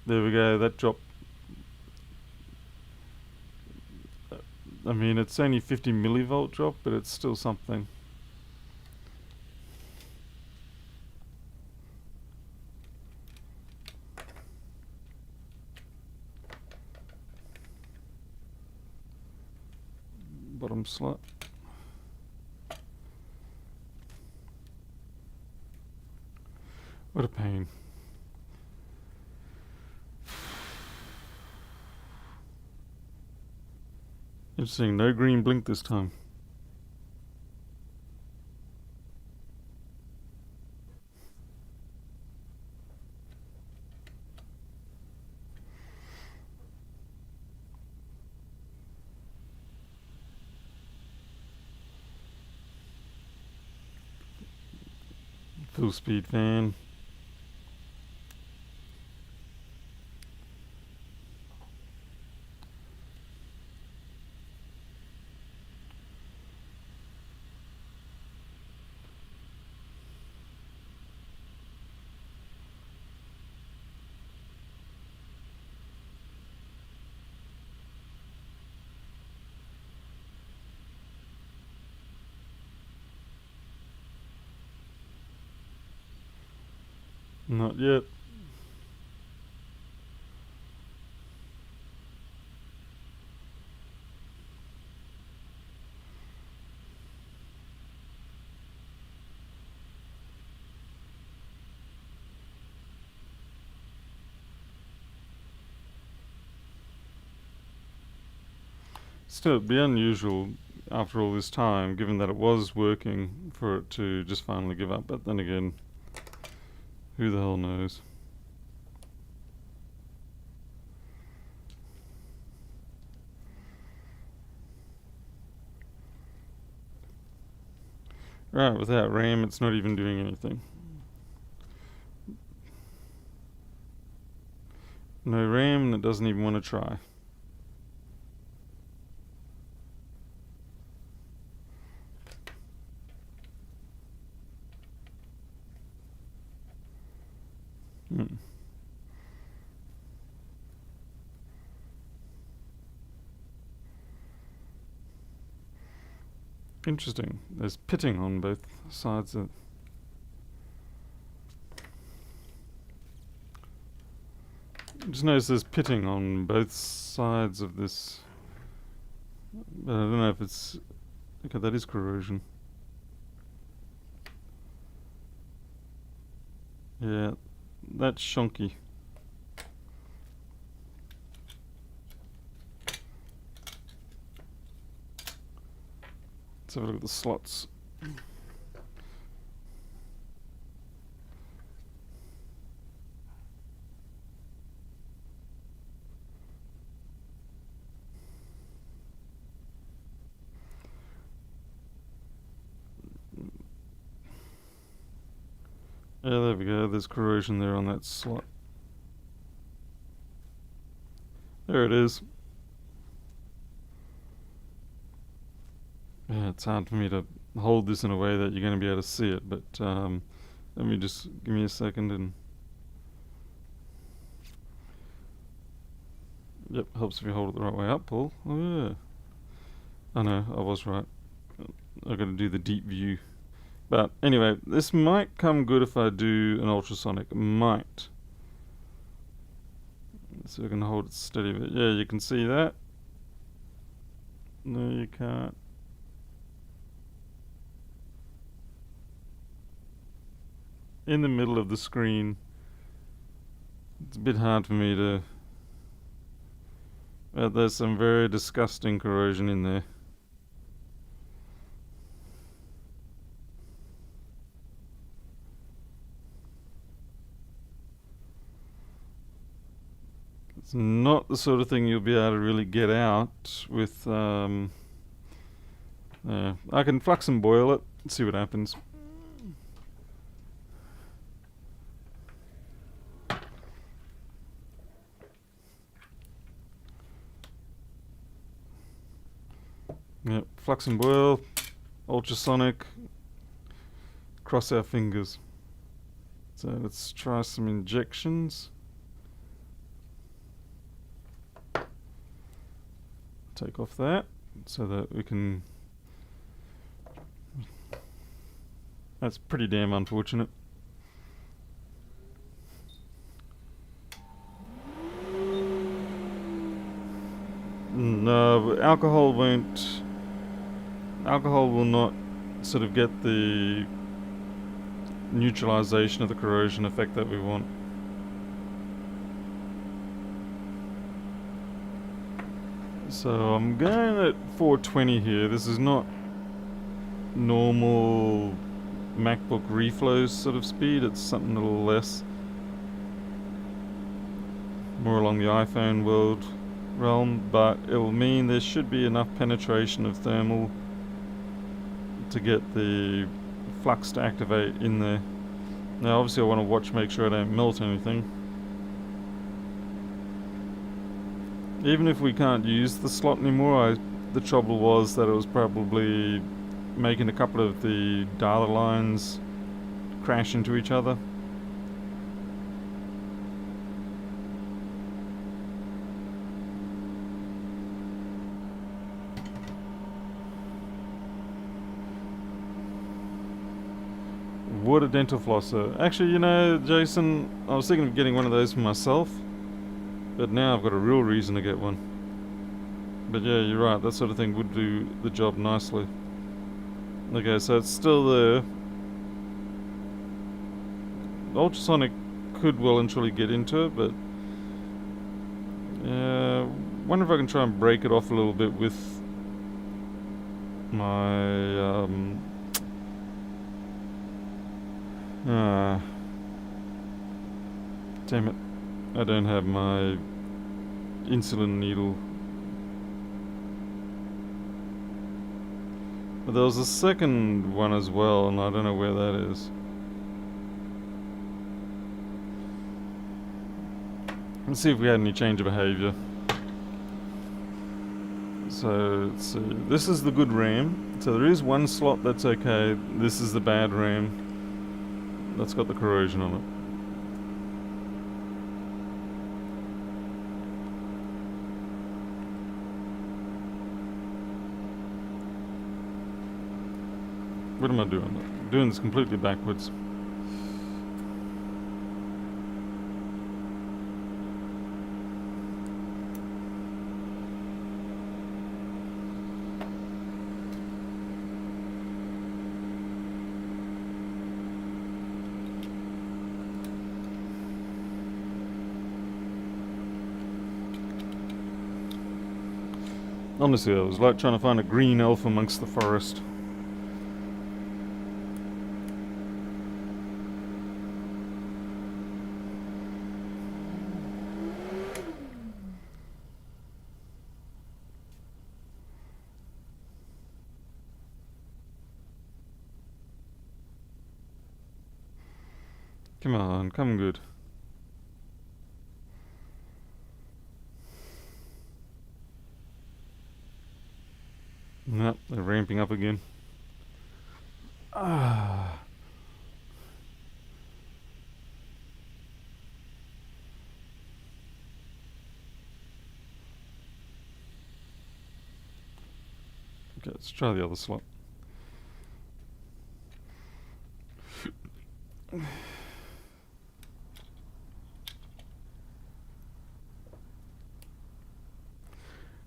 There we go, that dropped. I mean, it's only 50 millivolt drop, but it's still something. Bottom slot. What a pain. Interesting, no green blink this time. Full speed fan. Not yet. Still, it'd be unusual after all this time, given that it was working, for it to just finally give up. But then again, who the hell knows? Right, without RAM, it's not even doing anything. No RAM, and it doesn't even want to try. Interesting. There's pitting on both sides of... Just notice there's pitting on both sides of this. But I don't know if it's... Okay, that is corrosion. Yeah, that's shonky. Let's have a look at the slots. Yeah, there we go. There's corrosion there on that slot. There it is. Yeah, it's hard for me to hold this in a way that you're going to be able to see it, but let me just give me a second and... Yep, helps if you hold it the right way up, Paul. Oh yeah. Oh no, I was right. I've got to do the deep view. But anyway, this might come good if I do an ultrasonic. Might. So I can hold it steady. But yeah, you can see that. No, you can't. In the middle of the screen. It's a bit hard for me to... there's some very disgusting corrosion in there. It's not the sort of thing you'll be able to really get out with... I can flux and boil it and see what happens. Yep, flux and boil, ultrasonic, cross our fingers. So let's try some injections. Take off that so that we can... That's pretty damn unfortunate. No, alcohol won't... Alcohol will not sort of get the neutralization of the corrosion effect that we want. So I'm going at 420 here. This is not normal MacBook reflow sort of speed. It's something a little less. More along the iPhone world realm, but it will mean there should be enough penetration of thermal to get the flux to activate in there. Now obviously I want to watch, make sure I don't melt anything. Even if we can't use the slot anymore, the trouble was that it was probably making a couple of the data lines crash into each other. Water dental flosser. Actually, you know, Jason, I was thinking of getting one of those for myself, but now I've got a real reason to get one. But yeah, you're right, that sort of thing would do the job nicely. Okay, so it's still there. Ultrasonic could well and truly get into it, but wonder if I can try and break it off a little bit with my damn it, I don't have my insulin needle. But there was a second one as well, and I don't know where that is. Let's see if we had any change of behavior. So, let's see. This is the good RAM. So there is one slot that's okay. This is the bad RAM. That's got the corrosion on it. What am I doing? I'm doing this completely backwards. Honestly, it was like trying to find a green elf amongst the forest. Come on, come good. Nope, they're ramping up again. Ah. Okay, let's try the other slot.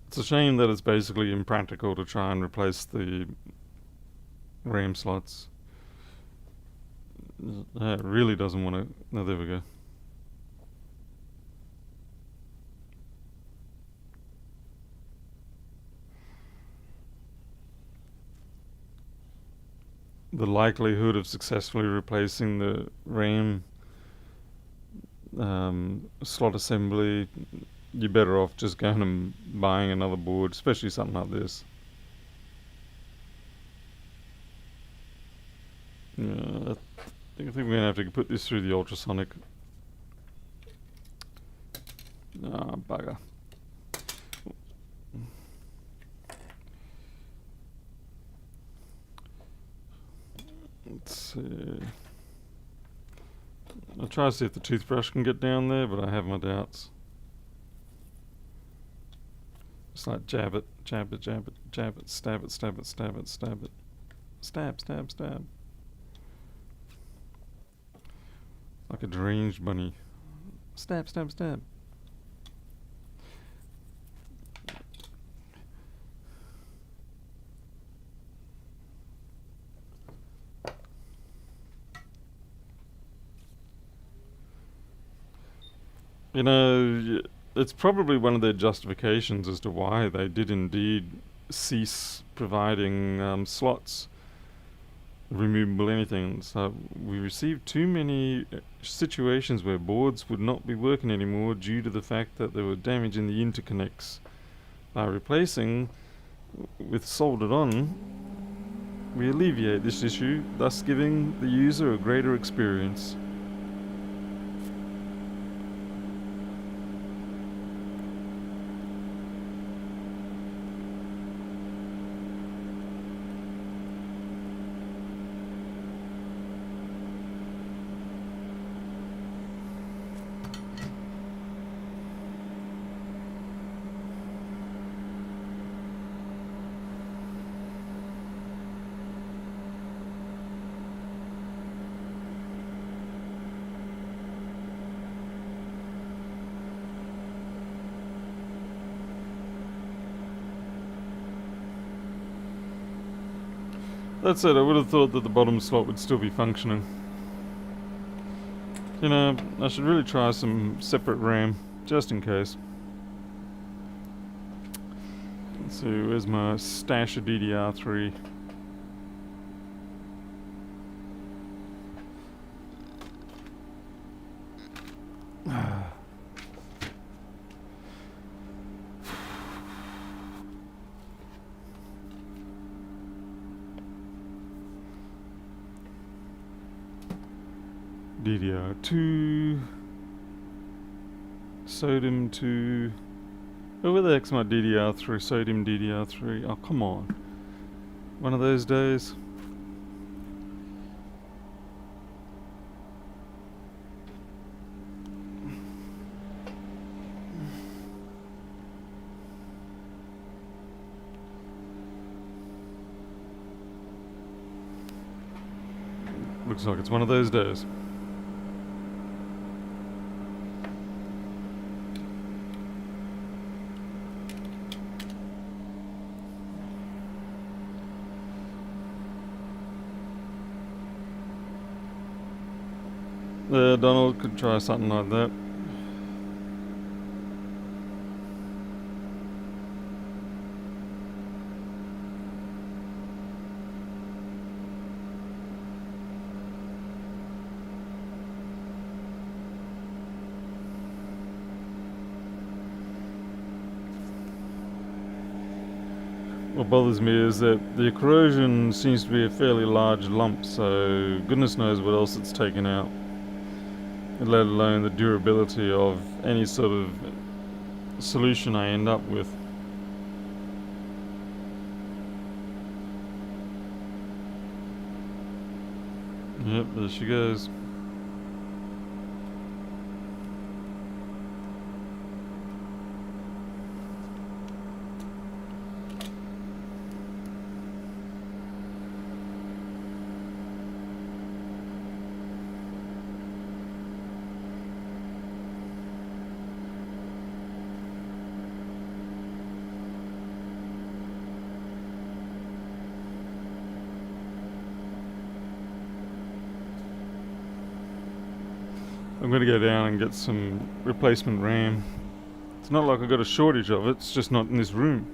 It's a shame that it's basically impractical to try and replace the RAM slots. It really doesn't want to. No, there we go. The likelihood of successfully replacing the RAM slot assembly, you're better off just going and buying another board, especially something like this. I think we're gonna have to put this through the ultrasonic. Ah, bugger. Let's see. I'll try to see if the toothbrush can get down there, but I have my doubts. Just like jab it, jab it, jab it, jab it, stab it, stab it, stab it, stab it. Stab, stab, stab. Like a deranged bunny. Stab, stab, stab. You know, it's probably one of their justifications as to why they did indeed cease providing slots, removable anything. So we received too many situations where boards would not be working anymore due to the fact that they were damaging the interconnects. By replacing with soldered on, we alleviate this issue, thus giving the user a greater experience. That said, I would have thought that the bottom slot would still be functioning. You know, I should really try some separate RAM, just in case. So where's my stash of DDR3? DDR2, sodium 2. Oh, where the heck's my DDR3, sodium DDR3? Oh, come on. One of those days. Looks like it's one of those days. Donald could try something like that. What bothers me is that the corrosion seems to be a fairly large lump, so goodness knows what else it's taken out, let alone the durability of any sort of solution I end up with. Yep, there she goes. I'm going to go down and get some replacement RAM. It's not like I've got a shortage of it, it's just not in this room.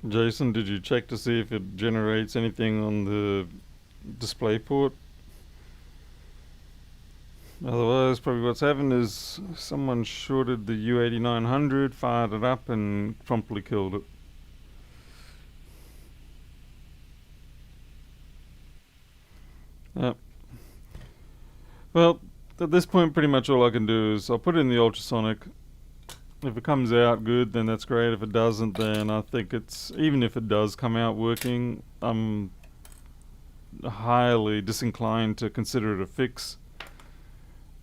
Jason, did you check to see if it generates anything on the display port? Otherwise, probably what's happened is someone shorted the U8900, fired it up, and promptly killed it. Yep. Well, at this point, pretty much all I can do is I'll put it in the ultrasonic. If it comes out good, then that's great. If it doesn't, then I think it's... Even if it does come out working, I'm highly disinclined to consider it a fix.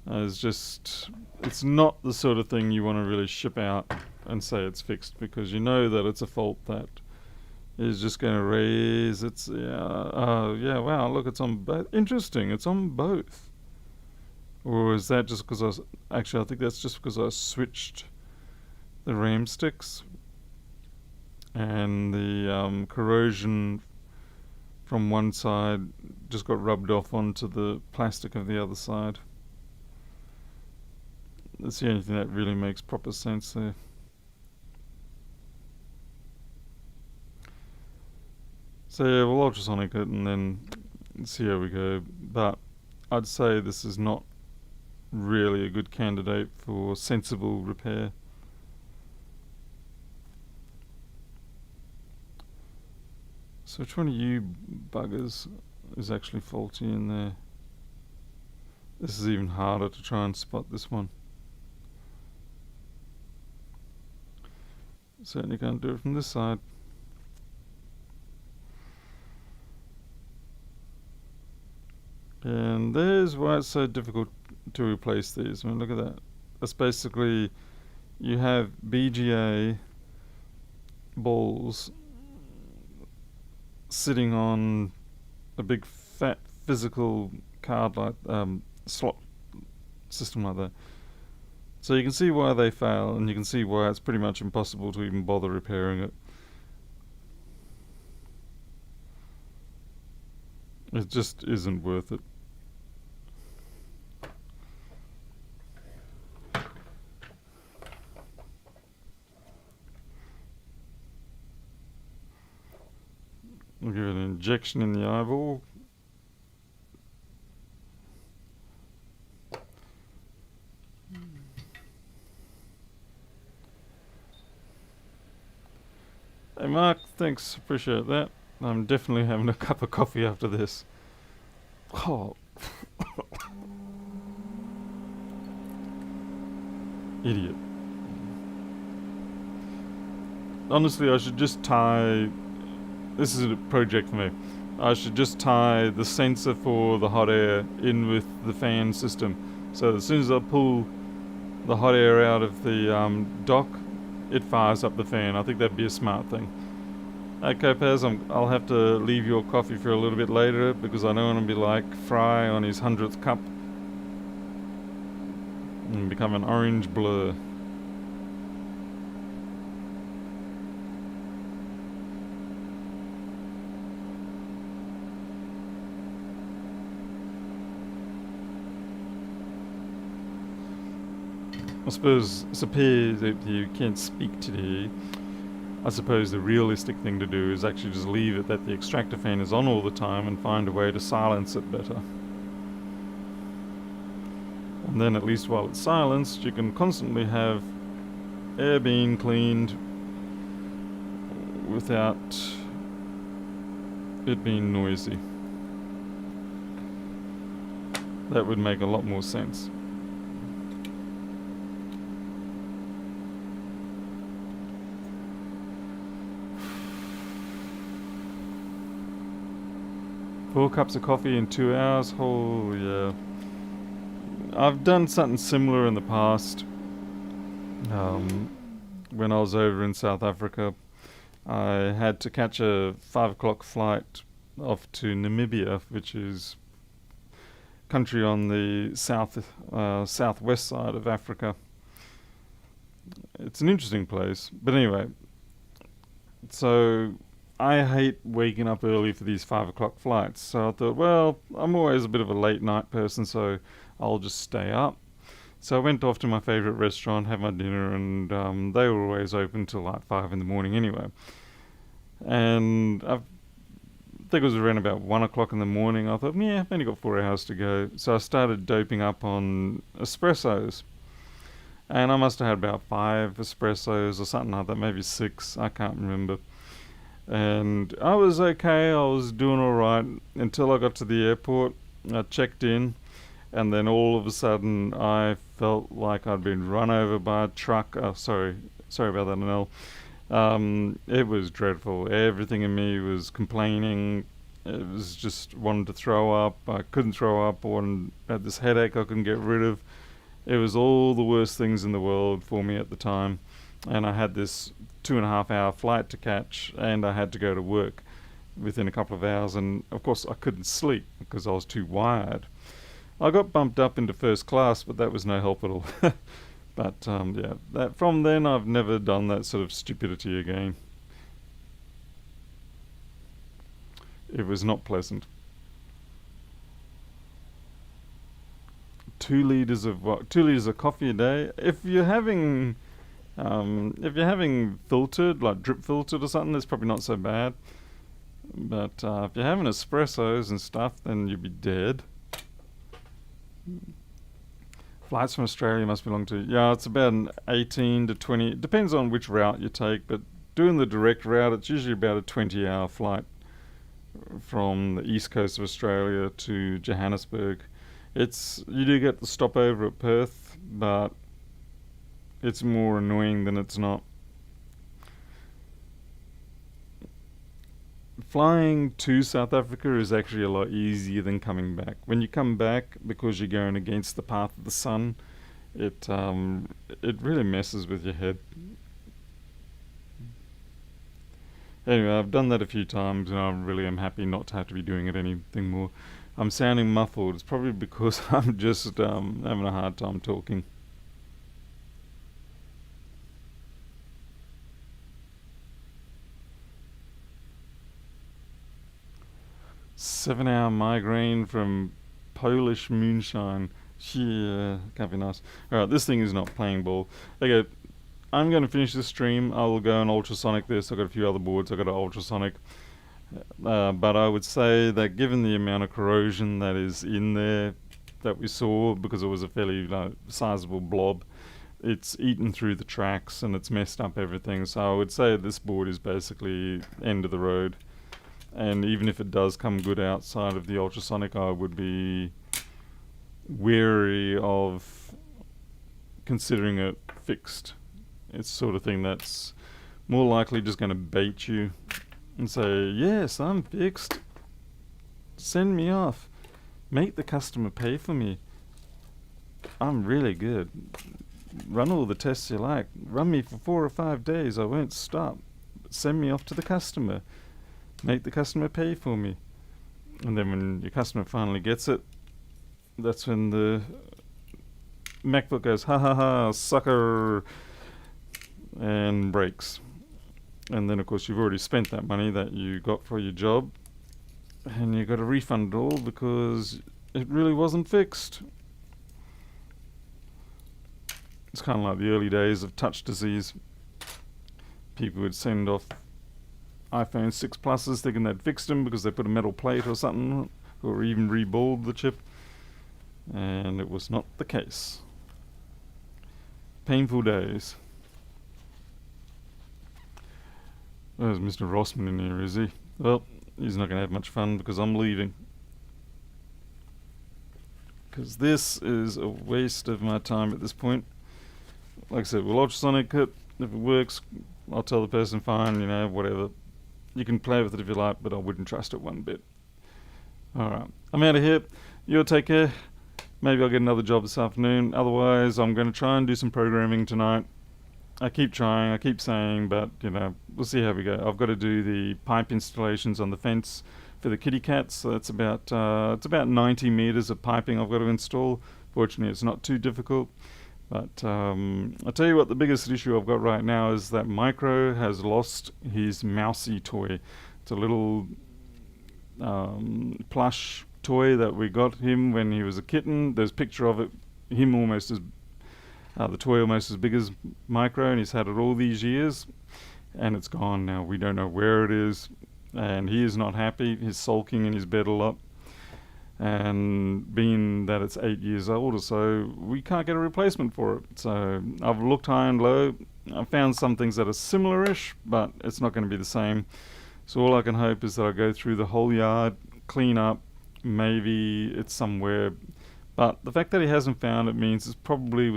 It's not the sort of thing you want to really ship out and say it's fixed, because you know that it's a fault that is just going to raise its... wow, look, it's on both. Interesting, it's on both. Or is that just because actually, I think that's just because I switched the RAM sticks, and the corrosion from one side just got rubbed off onto the plastic of the other side. That's the only thing that really makes proper sense there. So yeah, we'll ultrasonic it and then see how we go. But I'd say this is not really a good candidate for sensible repair. So which one of you buggers is actually faulty in there? This is even harder to try and spot this one. Certainly can't do it from this side. And there's why it's so difficult to replace these. I mean, look at that. That's basically, you have BGA balls sitting on a big fat physical card like slot system like that. So you can see why they fail, and you can see why it's pretty much impossible to even bother repairing it. It just isn't worth it. We'll give it an injection in the eyeball. Hey Mark, thanks, appreciate that. I'm definitely having a cup of coffee after this. Oh. Idiot. Honestly, I should just tie... This is a project for me. I should just tie the sensor for the hot air in with the fan system. So as soon as I pull the hot air out of the dock, it fires up the fan. I think that'd be a smart thing. Okay, Paz, I'll have to leave your coffee for a little bit later because I don't want to be like Fry on his 100th cup and become an orange blur. I suppose it appears that you can't speak today. I suppose the realistic thing to do is actually just leave it that the extractor fan is on all the time and find a way to silence it better. And then at least while it's silenced, you can constantly have air being cleaned without it being noisy. That would make a lot more sense. Four cups of coffee in 2 hours? Holy yeah. I've done something similar in the past. When I was over in South Africa, I had to catch a 5 o'clock flight off to Namibia, which is country on the southwest side of Africa. It's an interesting place. But anyway, so I hate waking up early for these 5 o'clock flights. So I thought, well, I'm always a bit of a late night person, so I'll just stay up. So I went off to my favourite restaurant, had my dinner, and they were always open till like 5 in the morning anyway. And I think it was around about 1 o'clock in the morning. I thought, yeah, I've only got 4 hours to go. So I started doping up on espressos. And I must have had about 5 espressos or something like that, maybe 6, I can't remember. And I was okay, I was doing alright until I got to the airport. I checked in, and then all of a sudden I felt like I'd been run over by a truck. Sorry about that, Nell. It was dreadful. Everything in me was complaining. It was just wanting to throw up. I couldn't throw up. I had this headache I couldn't get rid of. It was all the worst things in the world for me at the time. And I had this 2.5 hour flight to catch, and I had to go to work within a couple of hours. And of course I couldn't sleep because I was too wired. I got bumped up into first class, but that was no help at all. But yeah, from then I've never done that sort of stupidity again. It was not pleasant. 2 liters of what? 2 liters of coffee a day. If you're having filtered, like drip filtered or something, that's probably not so bad. But if you're having espressos and stuff, then you'd be dead. Flights from Australia must belong to... Yeah, it's about an 18 to 20... It depends on which route you take, but doing the direct route, it's usually about a 20-hour flight from the east coast of Australia to Johannesburg. You do get the stopover at Perth, but it's more annoying than it's not. Flying to South Africa is actually a lot easier than coming back. When you come back, because you're going against the path of the sun, it really messes with your head. Anyway, I've done that a few times, and I really am happy not to have to be doing it anything more. I'm sounding muffled. It's probably because I'm just having a hard time talking. Seven-hour migraine from Polish moonshine. Yeah, can't be nice. Alright, this thing is not playing ball. Okay, I'm going to finish this stream. I will go and ultrasonic this. I've got a few other boards I've got to ultrasonic. But I would say that given the amount of corrosion that is in there that we saw, because it was a fairly sizable blob, it's eaten through the tracks and it's messed up everything. So I would say this board is basically end of the road. And even if it does come good outside of the ultrasonic, I would be wary of considering it fixed. It's the sort of thing that's more likely just going to bait you and say, yes, I'm fixed. Send me off. Make the customer pay for me. I'm really good. Run all the tests you like. Run me for 4 or 5 days. I won't stop. Send me off to the customer. Make the customer pay for me. And then when your customer finally gets it, that's when the MacBook goes, ha ha ha, sucker, and breaks. And then of course you've already spent that money that you got for your job, and you got to refund it all because it really wasn't fixed. It's kind of like the early days of touch disease. People would send off iPhone 6 Pluses thinking they'd fixed them because they put a metal plate or something, or even reballed the chip, and it was not the case. Painful days. There's Mr. Rossman in here, is he? Well, he's not going to have much fun because I'm leaving. Because this is a waste of my time at this point. Like I said, we'll ultrasonic it. If it works, I'll tell the person, fine, whatever. You can play with it if you like, but I wouldn't trust it one bit. Alright, I'm out of here. You'll take care. Maybe I'll get another job this afternoon. Otherwise, I'm going to try and do some programming tonight. I keep trying, I keep saying, but, we'll see how we go. I've got to do the pipe installations on the fence for the kitty cats. So it's about 90 meters of piping I've got to install. Fortunately, it's not too difficult. But I'll tell you what, the biggest issue I've got right now is that Micro has lost his mousy toy. It's a little plush toy that we got him when he was a kitten. There's a picture of it, him almost as the toy almost as big as Micro, and he's had it all these years, and it's gone now. We don't know where it is, and he is not happy. He's sulking in his bed a lot, and being that it's 8 years old or so, we can't get a replacement for it. So I've looked high and low. I've found some things that are similar-ish, but it's not going to be the same. So all I can hope is that I go through the whole yard, clean up, maybe it's somewhere. But the fact that he hasn't found it means it's probably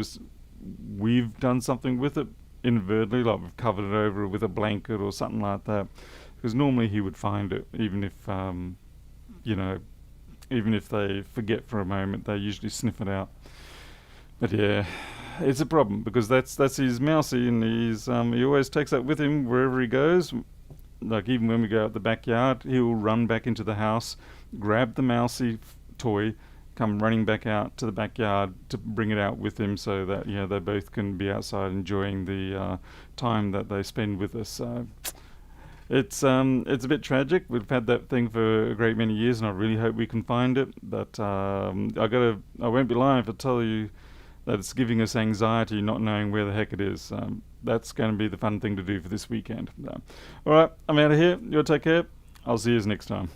we've done something with it inadvertently, like we've covered it over with a blanket or something like that. Because normally he would find it, even if even if they forget for a moment, they usually sniff it out. But yeah, it's a problem because that's his mousey, and he always takes that with him wherever he goes. Like even when we go out the backyard, he'll run back into the house, grab the mousey toy, come running back out to the backyard to bring it out with him, so that they both can be outside enjoying the time that they spend with us. So it's a bit tragic. We've had that thing for a great many years, and I really hope we can find it. But I won't be lying if I tell you that it's giving us anxiety not knowing where the heck it is. That's going to be the fun thing to do for this weekend. All right, I'm out of here. You take care. I'll see you next time.